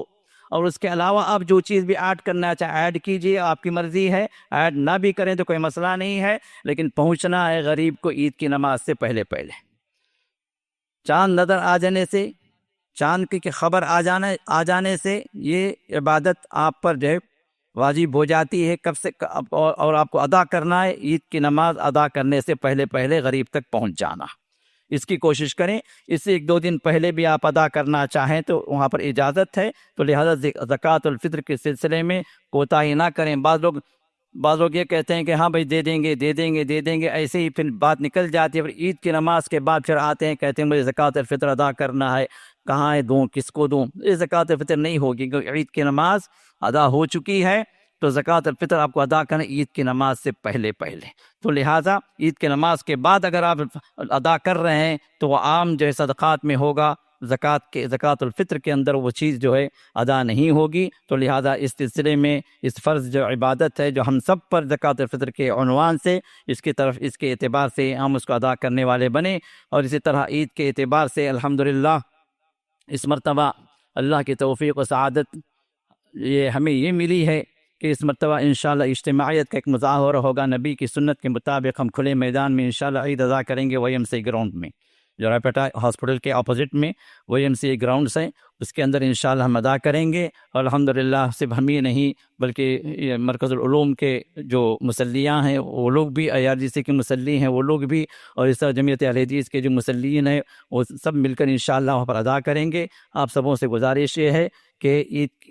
اور اس کے علاوہ آپ جو چیز بھی ایڈ کرنا چاہیں ایڈ کیجئے، آپ کی مرضی ہے، ایڈ نہ بھی کریں تو کوئی مسئلہ نہیں ہے، لیکن پہنچنا ہے غریب کو عید کی نماز سے پہلے۔ چاند نظر آ جانے سے، چاند کی خبر آ جانے سے یہ عبادت آپ پر جو ہے واجب ہو جاتی ہے کب سے، اور آپ کو ادا کرنا ہے عید کی نماز ادا کرنے سے پہلے غریب تک پہنچ جانا۔ اس کی کوشش کریں، اس سے 1-2 دن پہلے بھی آپ ادا کرنا چاہیں تو وہاں پر اجازت ہے، تو لہذا زکوٰۃ الفطر کے سلسلے میں کوتاہی نہ کریں۔ بعض لوگ یہ کہتے ہیں کہ ہاں بھائی دے دیں گے، ایسے ہی پھر بات نکل جاتی ہے، پھر عید کی نماز کے بعد پھر آتے ہیں کہتے ہیں مجھے زکوٰۃ الفطر ادا کرنا ہے، کہاں ہے دوں، کس کو دوں؟ یہ زکوٰۃ الفطر نہیں ہوگی، کیونکہ عید کی نماز ادا ہو چکی ہے، تو زکوٰۃ الفطر آپ کو ادا کرنا عید کی نماز سے پہلے۔ تو لہٰذا عید کی نماز کے بعد اگر آپ ادا کر رہے ہیں تو وہ عام جو ہے صدقات میں ہوگا، زکوٰۃ الفطر کے اندر وہ چیز جو ہے ادا نہیں ہوگی۔ تو لہٰذا اس سلسلے میں اس فرض جو عبادت ہے جو ہم سب پر زکوٰۃ الفطر کے عنوان سے اس کے اعتبار سے ہم اس کو ادا کرنے والے بنیں، اور اسی طرح عید کے اعتبار سے الحمدللہ اس مرتبہ اللہ کی توفیق و سعادت ہمیں یہ ملی ہے کہ اس مرتبہ انشاءاللہ اجتماعیت کا ایک مظاہرہ ہوگا، نبی کی سنت کے مطابق ہم کھلے میدان میں انشاءاللہ عید ادا کریں گے، YMCA گراؤنڈ میں جو رائپیٹا ہاسپٹل کے اپوزٹ میں YMCA گراؤنڈس ہیں، اس کے اندر انشاءاللہ ہم ادا کریں گے. اور الحمدللہ صرف ہم ہی نہیں بلکہ یہ مرکز العلوم کے جو مصلیاں ہیں وہ لوگ بھی، IRGC کے مصلی ہیں وہ لوگ بھی، اور اس طرح جمعیت اہل حدیث کے جو مصلیین ہیں وہ سب مل کر انشاءاللہ وہاں پر ادا کریں گے. آپ سبوں سے گزارش یہ ہے کہ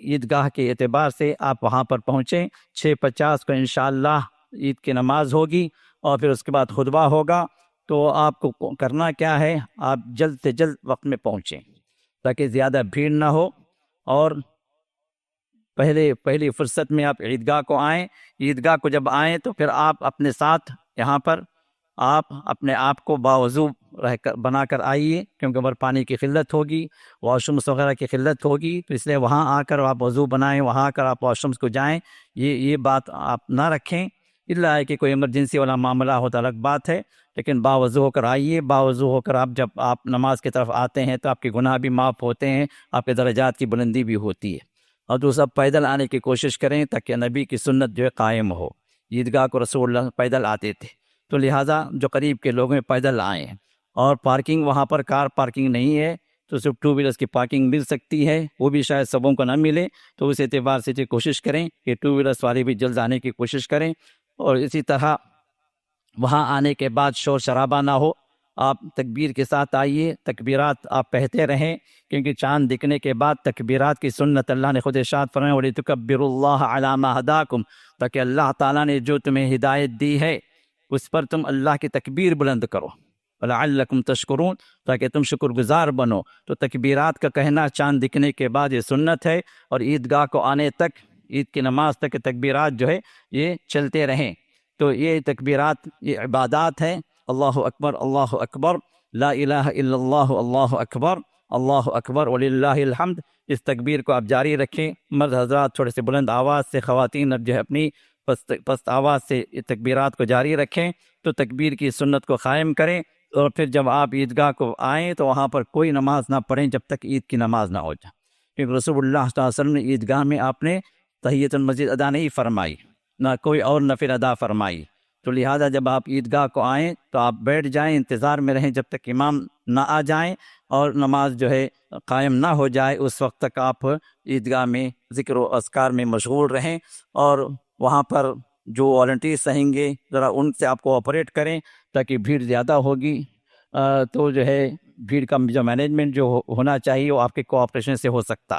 عیدگاہ کے اعتبار سے آپ وہاں پر پہنچیں. 6:50 کو انشاءاللہ عید کی نماز ہوگی اور پھر اس کے بعد خطبہ ہوگا. تو آپ کو کرنا کیا ہے، آپ جلد سے جلد وقت میں پہنچیں تاکہ زیادہ بھیڑ نہ ہو، اور پہلی فرصت میں آپ عیدگاہ کو آئیں. عیدگاہ کو جب آئیں تو پھر آپ اپنے ساتھ یہاں پر آپ اپنے آپ کو باوضو بنا کر آئیے، کیونکہ اگر پانی کی قلت ہوگی، واش رومس وغیرہ کی قلت ہوگی، تو اس لیے وہاں آ کر آپ وضو بنائیں، وہاں آ کر آپ واش رومس کو جائیں. یہ بات آپ نہ رکھیں، الا ہے کہ کوئی ایمرجنسی والا معاملہ ہوتا الگ بات ہے، لیکن باوضو ہو کر آئیے. باوضو ہو کر جب آپ نماز کی طرف آتے ہیں تو آپ کے گناہ بھی معاف ہوتے ہیں، آپ کے درجات کی بلندی بھی ہوتی ہے. اور دوسرا پیدل آنے کی کوشش کریں تاکہ نبی کی سنت جو ہے قائم ہو. عیدگاہ کو رسول اللہ پیدل آتے تھے، تو لہٰذا جو قریب کے لوگ ہیں پیدل آئیں. اور پارکنگ وہاں پر کار پارکنگ نہیں ہے تو صرف 2 ویلرس کی پارکنگ مل سکتی ہے، وہ بھی شاید سبوں کو نہ ملے. تو اس اعتبار سے کوشش کریں کہ 2 ویلرس والے بھی جلد آنے کی کوشش کریں. اور اسی طرح وہاں آنے کے بعد شور شرابہ نہ ہو، آپ تکبیر کے ساتھ آئیے، تکبیرات آپ کہتے رہیں، کیونکہ چاند دکھنے کے بعد تکبیرات کی سنت اللہ نے خود ارشاد فرمایا وَلِتُكَبِّرُوا اللَّهَ عَلَى مَا هَدَاكُمْ، تاکہ اللہ تعالیٰ نے جو تمہیں ہدایت دی ہے اس پر تم اللہ کی تکبیر بلند کرو، وَلَعَلَّكُمْ تَشْكُرُونَ، تاکہ تم شکر گزار بنو. تو تکبیرات کا کہنا چاند دکھنے کے بعد یہ سنت ہے، اور عیدگاہ کو آنے تک، عید کی نماز تک تکبیرات جو ہے یہ چلتے رہیں. تو یہ تکبیرات یہ عبادات ہیں. اللہ اکبر، اللہ اکبر، لا الہ الا اللہ، اللہ اکبر، اللہ اکبر وللہ الحمد. اس تکبیر کو آپ جاری رکھیں. مرد حضرات تھوڑے سے بلند آواز سے، خواتین اب جو ہے اپنی پست آواز سے تکبیرات کو جاری رکھیں. تو تکبیر کی سنت کو قائم کریں. اور پھر جب آپ عیدگاہ کو آئیں تو وہاں پر کوئی نماز نہ پڑھیں جب تک عید کی نماز نہ ہو جائے، کیونکہ رسول اللہ صلی اللہ علیہ وسلم نے عیدگاہ میں آپ نے تحیۃ المسجد ادا نہیں فرمائی، نہ کوئی اور نفل ادا فرمائی. تو لہٰذا جب آپ عیدگاہ کو آئیں تو آپ بیٹھ جائیں، انتظار میں رہیں جب تک امام نہ آ جائیں، اور نماز جو ہے قائم نہ ہو جائے اس وقت تک آپ عیدگاہ میں ذکر و اذکار میں مشغول رہیں. اور وہاں پر جو والنٹیرس رہیں گے ذرا ان سے آپ کوآپریٹ کریں تاکہ بھیڑ زیادہ ہوگی تو جو ہے بھیڑ کا جو مینجمنٹ جو ہونا چاہیے وہ آپ کے کوآپریشن سے ہو سکتا.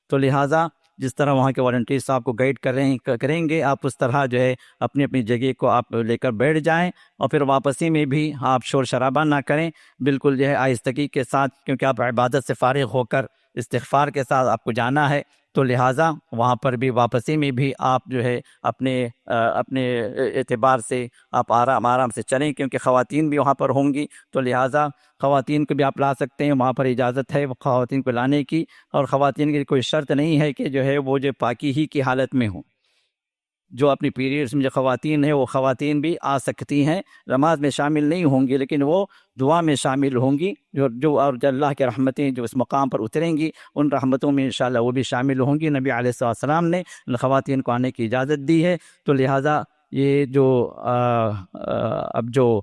تو لہٰذا جس طرح وہاں کے والنٹیرس آپ کو گائیڈ کریں گے، آپ اس طرح جو ہے اپنی اپنی جگہ کو آپ لے کر بیٹھ جائیں. اور پھر واپسی میں بھی آپ شور شرابہ نہ کریں، بالکل جو ہے آہستگی کے ساتھ، کیونکہ آپ عبادت سے فارغ ہو کر استغفار کے ساتھ آپ کو جانا ہے. تو لہٰذا وہاں پر بھی واپسی میں بھی آپ جو ہے اپنے اعتبار سے آپ آرام سے چلیں، کیونکہ خواتین بھی وہاں پر ہوں گی. تو لہٰذا خواتین کو بھی آپ لا سکتے ہیں، وہاں پر اجازت ہے خواتین کو لانے کی. اور خواتین کی کوئی شرط نہیں ہے کہ جو ہے وہ جو پاکی ہی کی حالت میں ہوں. جو اپنی پیریڈس میں جو خواتین ہیں وہ خواتین بھی آ سکتی ہیں، نماز میں شامل نہیں ہوں گی لیکن وہ دعا میں شامل ہوں گی. جو اور اللہ کی رحمتیں جو اس مقام پر اتریں گی ان رحمتوں میں انشاءاللہ وہ بھی شامل ہوں گی. نبی علیہ السلام نے خواتین کو آنے کی اجازت دی ہے. تو لہٰذا یہ جو اب جو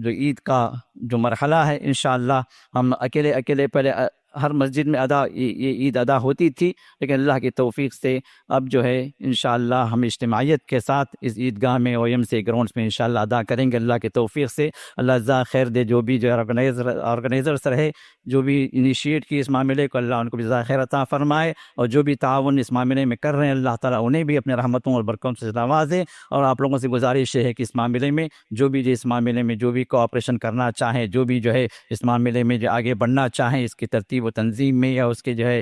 عید کا جو مرحلہ ہے انشاءاللہ ہم اکیلے پہلے ہر مسجد میں یہ عید ادا ہوتی تھی، لیکن اللہ کی توفیق سے اب جو ہے انشاءاللہ ہم اجتماعیت کے ساتھ اس عیدگاہ میں OMCA گراؤنڈس میں انشاءاللہ ادا کریں گے. اللہ کی توفیق سے اللہ جزاک خیر دے. جو بھی جو آرگنائزرس رہے، جو بھی انیشیٹ کی اس معاملے کو، اللہ ان کو بھی جزاک خیر عطا فرمائے. اور جو بھی تعاون اس معاملے میں کر رہے ہیں اللہ تعالیٰ انہیں بھی اپنے رحمتوں اور برکتوں سے نوازے. اور آپ لوگوں سے گزارش ہے کہ اس معاملے میں جو بھی اس معاملے میں جو بھی کوآپریشن کرنا چاہیں، جو بھی جو ہے اس معاملے میں جو آگے بڑھنا چاہیں اس کی ترتیب و تنظیم میں یا اس کے جو ہے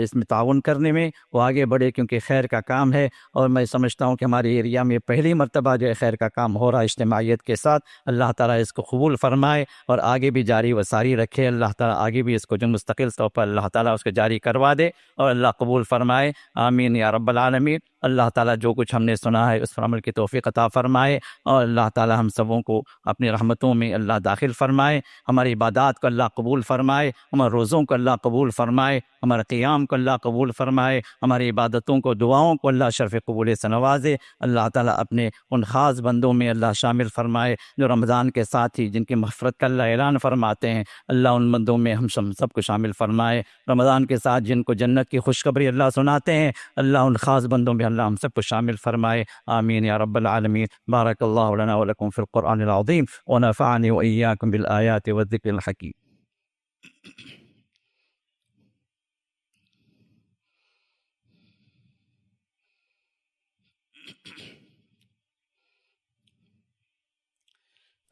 اس میں تعاون کرنے میں، وہ آگے بڑھے، کیونکہ خیر کا کام ہے. اور میں سمجھتا ہوں کہ ہمارے ایریا میں پہلی مرتبہ جو ہے خیر کا کام ہو رہا ہے اجتماعیت کے ساتھ. اللہ تعالیٰ اس کو قبول فرمائے اور آگے بھی جاری و ساری رکھے. اللہ تعالیٰ آگے بھی اس کو جو مستقل طور پر اللہ تعالیٰ اس کو جاری کروا دے اور اللہ قبول فرمائے. آمین یا رب العالمین. اللہ تعالیٰ جو کچھ ہم نے سنا ہے اس پر عمل کی توفیق عطا فرمائے، اور اللہ تعالیٰ ہم سبوں کو اپنی رحمتوں میں اللہ داخل فرمائے. ہماری عبادات کو اللہ قبول فرمائے، ہمارے روزوں کو کو اللہ قبول فرمائے، ہمارے قیام کو اللہ قبول فرمائے، ہماری عبادتوں کو، دعاؤں کو اللہ شرف قبول سے نوازے۔ اللہ تعالیٰ اپنے ان خاص بندوں میں اللہ شامل فرمائے جو رمضان کے ساتھ ہی جن کی مغفرت کا اللہ اعلان فرماتے ہیں، اللہ ان بندوں میں ہم سب کو شامل فرمائے۔ رمضان کے ساتھ جن کو جنت کی خوشخبری اللہ سناتے ہیں، اللہ ان خاص بندوں میں اللہ ہم سب کو شامل فرمائے، آمین یا رب العالمین۔ بارک اللہ لنا ولکم فی القرآن العظیم ونفعنی وإیاکم بالآیات والذکر الحکیم۔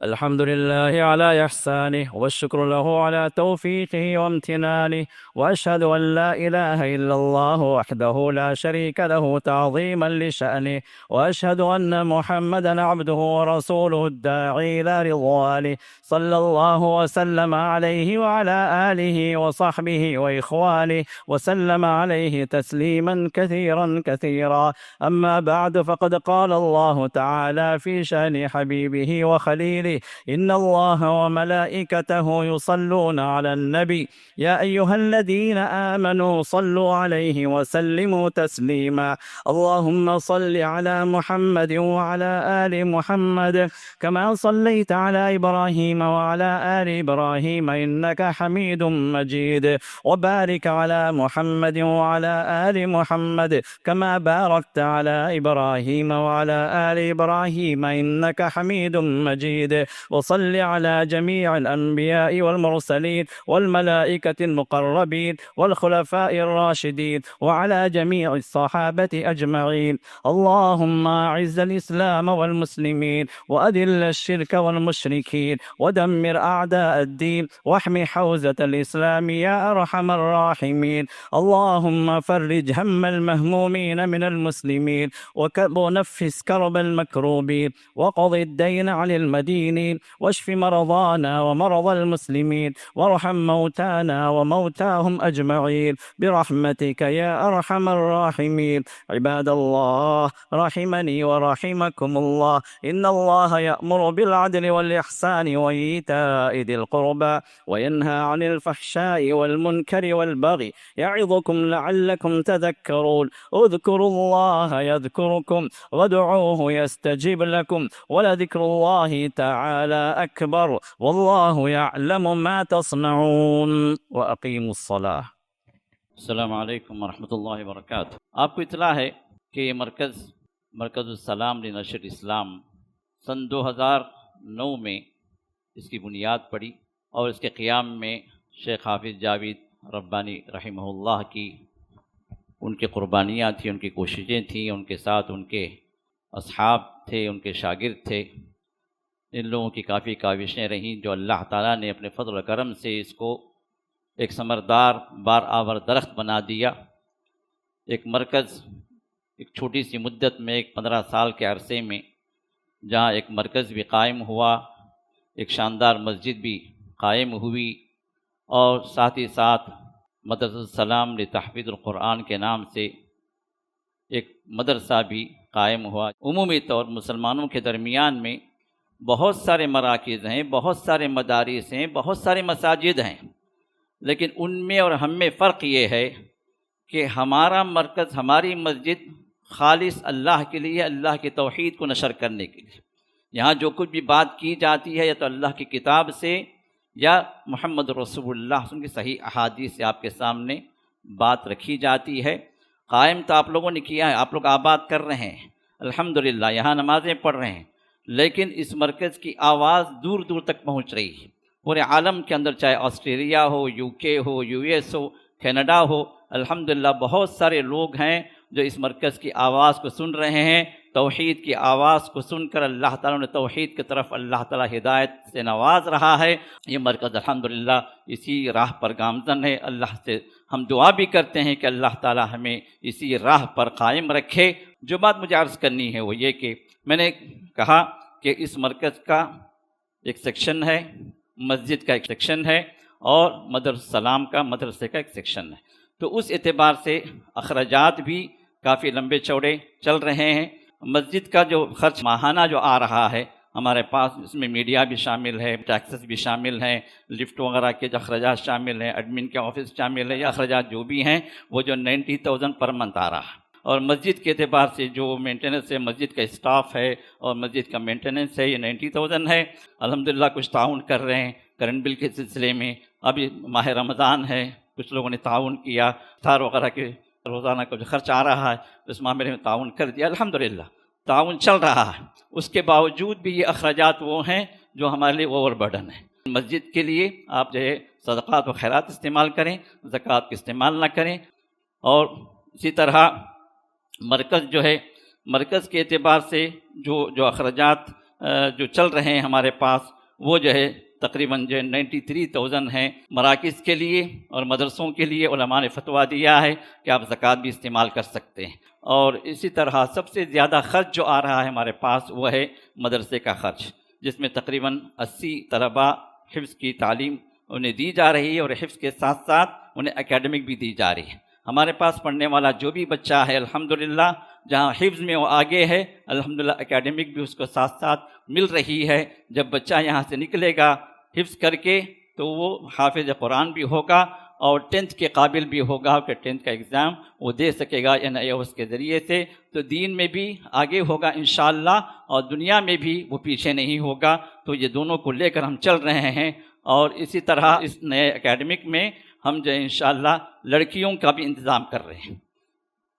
الحمد لله على إحسانه والشكر له على توفيقه وامتنانه، وأشهد أن لا إله إلا الله وحده لا شريك له تعظيما لشأنه، وأشهد أن محمدا عبده ورسوله الداعي إلى رضوانه، صلى الله وسلم عليه وعلى آله وصحبه وإخوانه وسلم عليه تسليما كثيرا كثيرا. أما بعد، فقد قال الله تعالى في شأن حبيبه وخليله: إن الله وملائكته يصلون على النبي يا أيها الذين آمنوا صلوا عليه وسلموا تسليما. اللهم صل على محمد وعلى آل محمد كما صليت على إبراهيم وعلى آل إبراهيم إنك حميد مجيد، وبارك على محمد وعلى آل محمد كما باركت على إبراهيم وعلى آل إبراهيم إنك حميد مجيد، وصل على جميع الأنبياء والمرسلين والملائكة المقربين والخلفاء الراشدين وعلى جميع الصحابة أجمعين. اللهم أعز الإسلام والمسلمين وأذل الشرك والمشركين ودمر أعداء الدين واحم حوزة الإسلام يا أرحم الراحمين. اللهم فرج هم المهمومين من المسلمين ونفس كرب المكروبين وقض الدين عن المدينين واشف مرضانا ومرضى المسلمين وارحم موتانا وموتاهم أجمعين برحمتك يا أرحم الراحمين. عباد الله، رحمني ورحمكم الله، إن الله يأمر بالعدل والإحسان وإيتاء ذي القربى وينهى عن الفحشاء والمنكر والبغي يعظكم لعلكم تذكرون. اذكروا الله يذكركم وادعوه يستجب لكم ولذكر الله تعالى أكبر والله يعلم ما تصنعون. وأقيموا الصلاة. السلام علیکم ورحمۃ اللہ وبرکاتہ۔ آپ کو اطلاع ہے کہ یہ مرکز السلام لنشر اسلام سن 2009 میں اس کی بنیاد پڑی، اور اس کے قیام میں شیخ حافظ جاوید ربانی رحمہ اللہ کی ان کی قربانیاں تھیں، ان کی کوششیں تھیں، ان کے ساتھ ان کے اصحاب تھے، ان کے شاگرد تھے، ان لوگوں کی کافی کاوشیں رہیں، جو اللہ تعالیٰ نے اپنے فضل و کرم سے اس کو ایک ثمردار بار آور درخت بنا دیا۔ ایک مرکز ایک چھوٹی سی مدت میں، ایک 15 سال کے عرصے میں، جہاں ایک مرکز بھی قائم ہوا، ایک شاندار مسجد بھی قائم ہوئی، اور ساتھ ہی ساتھ مدرسہ السلام لتحفیظ القرآن کے نام سے ایک مدرسہ بھی قائم ہوا۔ عمومی طور مسلمانوں کے درمیان میں بہت سارے مراکز ہیں، بہت سارے مدارس ہیں، بہت سارے مساجد ہیں، لیکن ان میں اور ہم میں فرق یہ ہے کہ ہمارا مرکز، ہماری مسجد خالص اللہ کے لیے، اللہ کی توحید کو نشر کرنے کے لیے۔ یہاں جو کچھ بھی بات کی جاتی ہے یا تو اللہ کی کتاب سے یا محمد رسول اللہ کی صحیح احادیث سے آپ کے سامنے بات رکھی جاتی ہے۔ قائم تو آپ لوگوں نے کیا ہے، آپ لوگ آباد کر رہے ہیں، الحمدللہ یہاں نمازیں پڑھ رہے ہیں، لیکن اس مرکز کی آواز دور دور تک پہنچ رہی ہے، پورے عالم کے اندر، چاہے آسٹریلیا ہو، یو کے ہو، یو ایس ہو، کینیڈا ہو، الحمدللہ بہت سارے لوگ ہیں جو اس مرکز کی آواز کو سن رہے ہیں۔ توحید کی آواز کو سن کر اللہ تعالیٰ نے توحید کی طرف اللہ تعالیٰ ہدایت سے نواز رہا ہے۔ یہ مرکز الحمدللہ اسی راہ پر گامزن ہے۔ اللہ سے ہم دعا بھی کرتے ہیں کہ اللہ تعالیٰ ہمیں اسی راہ پر قائم رکھے۔ جو بات مجھے عرض کرنی ہے وہ یہ کہ میں نے کہا کہ اس مرکز کا ایک سیکشن ہے، مسجد کا ایک سیکشن ہے، اور مدرسہ السلام کا، مدرسے کا ایک سیکشن ہے، تو اس اعتبار سے اخراجات بھی کافی لمبے چوڑے چل رہے ہیں۔ مسجد کا جو خرچ ماہانہ جو آ رہا ہے ہمارے پاس اس میں میڈیا بھی شامل ہے، ٹیکسز بھی شامل ہیں، لفٹ وغیرہ کے جو اخراجات شامل ہیں، ایڈمن کے آفس شامل ہے، یا اخراجات جو بھی ہیں وہ جو 90,000 پر منتھ آ رہا ہے۔ اور مسجد کے اعتبار سے جو مینٹیننس ہے، مسجد کا اسٹاف ہے اور مسجد کا مینٹیننس ہے، یہ 90,000 ہے۔ الحمدللہ کچھ تعاون کر رہے ہیں کرنٹ بل کے سلسلے میں۔ ابھی ماہ رمضان ہے، کچھ لوگوں نے تعاون کیا، افطار وغیرہ کے روزانہ کا جو خرچ آ رہا ہے اس معاملے میں تعاون کر دیا، الحمدللہ تعاون چل رہا ہے۔ اس کے باوجود بھی یہ اخراجات وہ ہیں جو ہمارے لیے اوور برڈن ہیں۔ مسجد کے لیے آپ جو ہے صدقات و خیرات استعمال کریں، زکوٰۃ کا استعمال نہ کریں۔ اور اسی طرح مرکز جو ہے، مرکز کے اعتبار سے جو اخراجات جو چل رہے ہیں ہمارے پاس، وہ جو ہے تقریباً جو 93,000 ہیں مراکز کے لیے، اور مدرسوں کے لیے علماء نے فتویٰ دیا ہے کہ آپ زکوٰۃ بھی استعمال کر سکتے ہیں۔ اور اسی طرح سب سے زیادہ خرچ جو آ رہا ہے ہمارے پاس وہ ہے مدرسے کا خرچ، جس میں تقریباً 80 طلباء حفظ کی تعلیم انہیں دی جا رہی ہے، اور حفظ کے ساتھ ساتھ انہیں اکیڈمک بھی دی جا رہی ہے۔ ہمارے پاس پڑھنے والا جو بھی بچہ ہے الحمدللہ، جہاں حفظ میں وہ آگے ہے، الحمدللہ اکیڈمک بھی اس کو ساتھ ساتھ مل رہی ہے۔ جب بچہ یہاں سے نکلے گا حفظ کر کے تو وہ حافظ قرآن بھی ہوگا اور 10th کے قابل بھی ہوگا کہ 10th کا ایگزام وہ دے سکے گا NIOS کے ذریعے سے، تو دین میں بھی آگے ہوگا انشاءاللہ، اور دنیا میں بھی وہ پیچھے نہیں ہوگا۔ تو یہ دونوں کو لے کر ہم چل رہے ہیں۔ اور اسی طرح اس نئے اکیڈمک میں ہم جو ہے انشاءاللہ لڑکیوں کا بھی انتظام کر رہے ہیں۔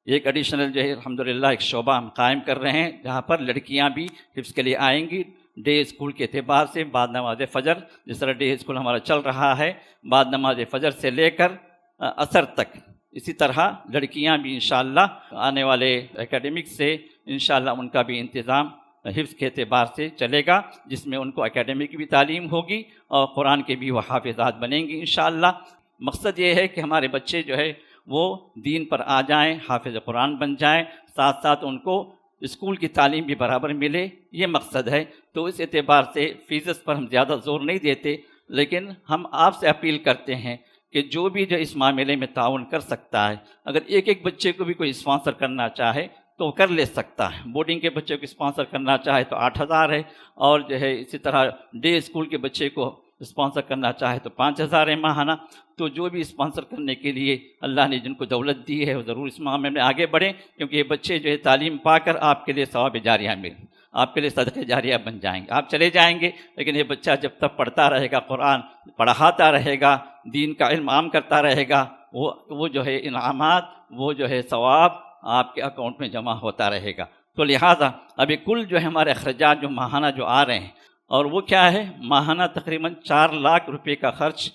ایک ایڈیشنل جو ہے الحمدللہ ایک شعبہ ہم قائم کر رہے ہیں جہاں پر لڑکیاں بھی حفظ کے لیے آئیں گی، ڈے اسکول کے اعتبار سے بعد نماز فجر، جس طرح ڈے اسکول ہمارا چل رہا ہے بعد نماز فجر سے لے کر عصر تک، اسی طرح لڑکیاں بھی انشاءاللہ آنے والے اکیڈمک سے انشاءاللہ ان کا بھی انتظام حفظ کے اعتبار سے چلے گا، جس میں ان کو اکیڈمک کی بھی تعلیم ہوگی اور قرآن کے بھی وہ حافظات بنیں گی انشاءاللہ۔ مقصد یہ ہے کہ ہمارے بچے جو ہے وہ دین پر آ جائیں، حافظ قرآن بن جائیں، ساتھ ساتھ ان کو اسکول کی تعلیم بھی برابر ملے، یہ مقصد ہے۔ تو اس اعتبار سے فیسز پر ہم زیادہ زور نہیں دیتے، لیکن ہم آپ سے اپیل کرتے ہیں کہ جو بھی جو اس معاملے میں تعاون کر سکتا ہے، اگر ایک بچے کو بھی کوئی اسپانسر کرنا چاہے تو کر لے سکتا ہے۔ بورڈنگ کے بچے کو اسپانسر کرنا چاہے تو 8,000 ہے، اور جو ہے اسی طرح ڈے اسکول کے بچے کو اسپانسر کرنا چاہے تو 5,000 ہے ماہانہ۔ تو جو بھی اسپانسر کرنے کے لیے اللہ نے جن کو دولت دی ہے وہ ضرور اس معاملے میں آگے بڑھیں، کیونکہ یہ بچے جو ہے تعلیم پا کر آپ کے لیے ثواب جاریہ مل، آپ کے لیے صدقہ جاریہ بن جائیں گے۔ آپ چلے جائیں گے، لیکن یہ بچہ جب تک پڑھتا رہے گا، قرآن پڑھاتا رہے گا، دین کا علم عام کرتا رہے گا، وہ جو ہے انعامات، وہ جو ہے ثواب آپ کے اکاؤنٹ میں جمع ہوتا رہے گا۔ تو لہٰذا ابھی کل جو ہے ہمارے اخراجات جو ماہانہ جو آ رہے ہیں، اور وہ کیا ہے، ماہانہ تقریباً 4 لاکھ روپے کا خرچ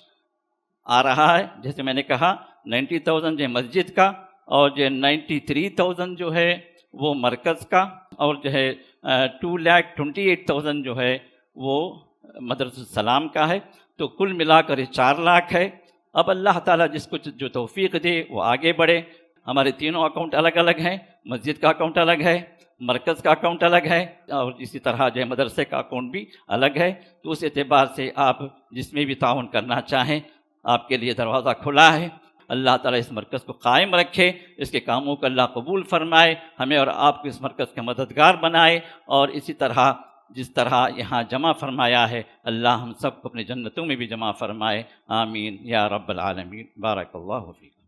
آ رہا ہے۔ جیسے میں نے کہا 90,000 جو ہے مسجد کا، اور جو 93,000 جو ہے وہ مرکز کا، اور جو ہے 2,28,000 جو ہے وہ مدرسۃ السلام کا ہے۔ تو کل ملا کر 4 لاکھ ہے۔ اب اللہ تعالیٰ جس کو جو توفیق دے وہ آگے بڑھے۔ ہمارے تینوں اکاؤنٹ الگ الگ ہیں، مسجد کا اکاؤنٹ الگ ہے، مرکز کا اکاؤنٹ الگ ہے، اور اسی طرح جو ہے مدرسے کا اکاؤنٹ بھی الگ ہے۔ تو اس اعتبار سے آپ جس میں بھی تعاون کرنا چاہیں آپ کے لیے دروازہ کھلا ہے۔ اللہ تعالیٰ اس مرکز کو قائم رکھے، اس کے کاموں کو اللہ قبول فرمائے، ہمیں اور آپ کو اس مرکز کے مددگار بنائے، اور اسی طرح جس طرح یہاں جمع فرمایا ہے اللہ ہم سب کو اپنے جنتوں میں بھی جمع فرمائے، آمین یا رب العالمین۔ بارک اللہ فیکم۔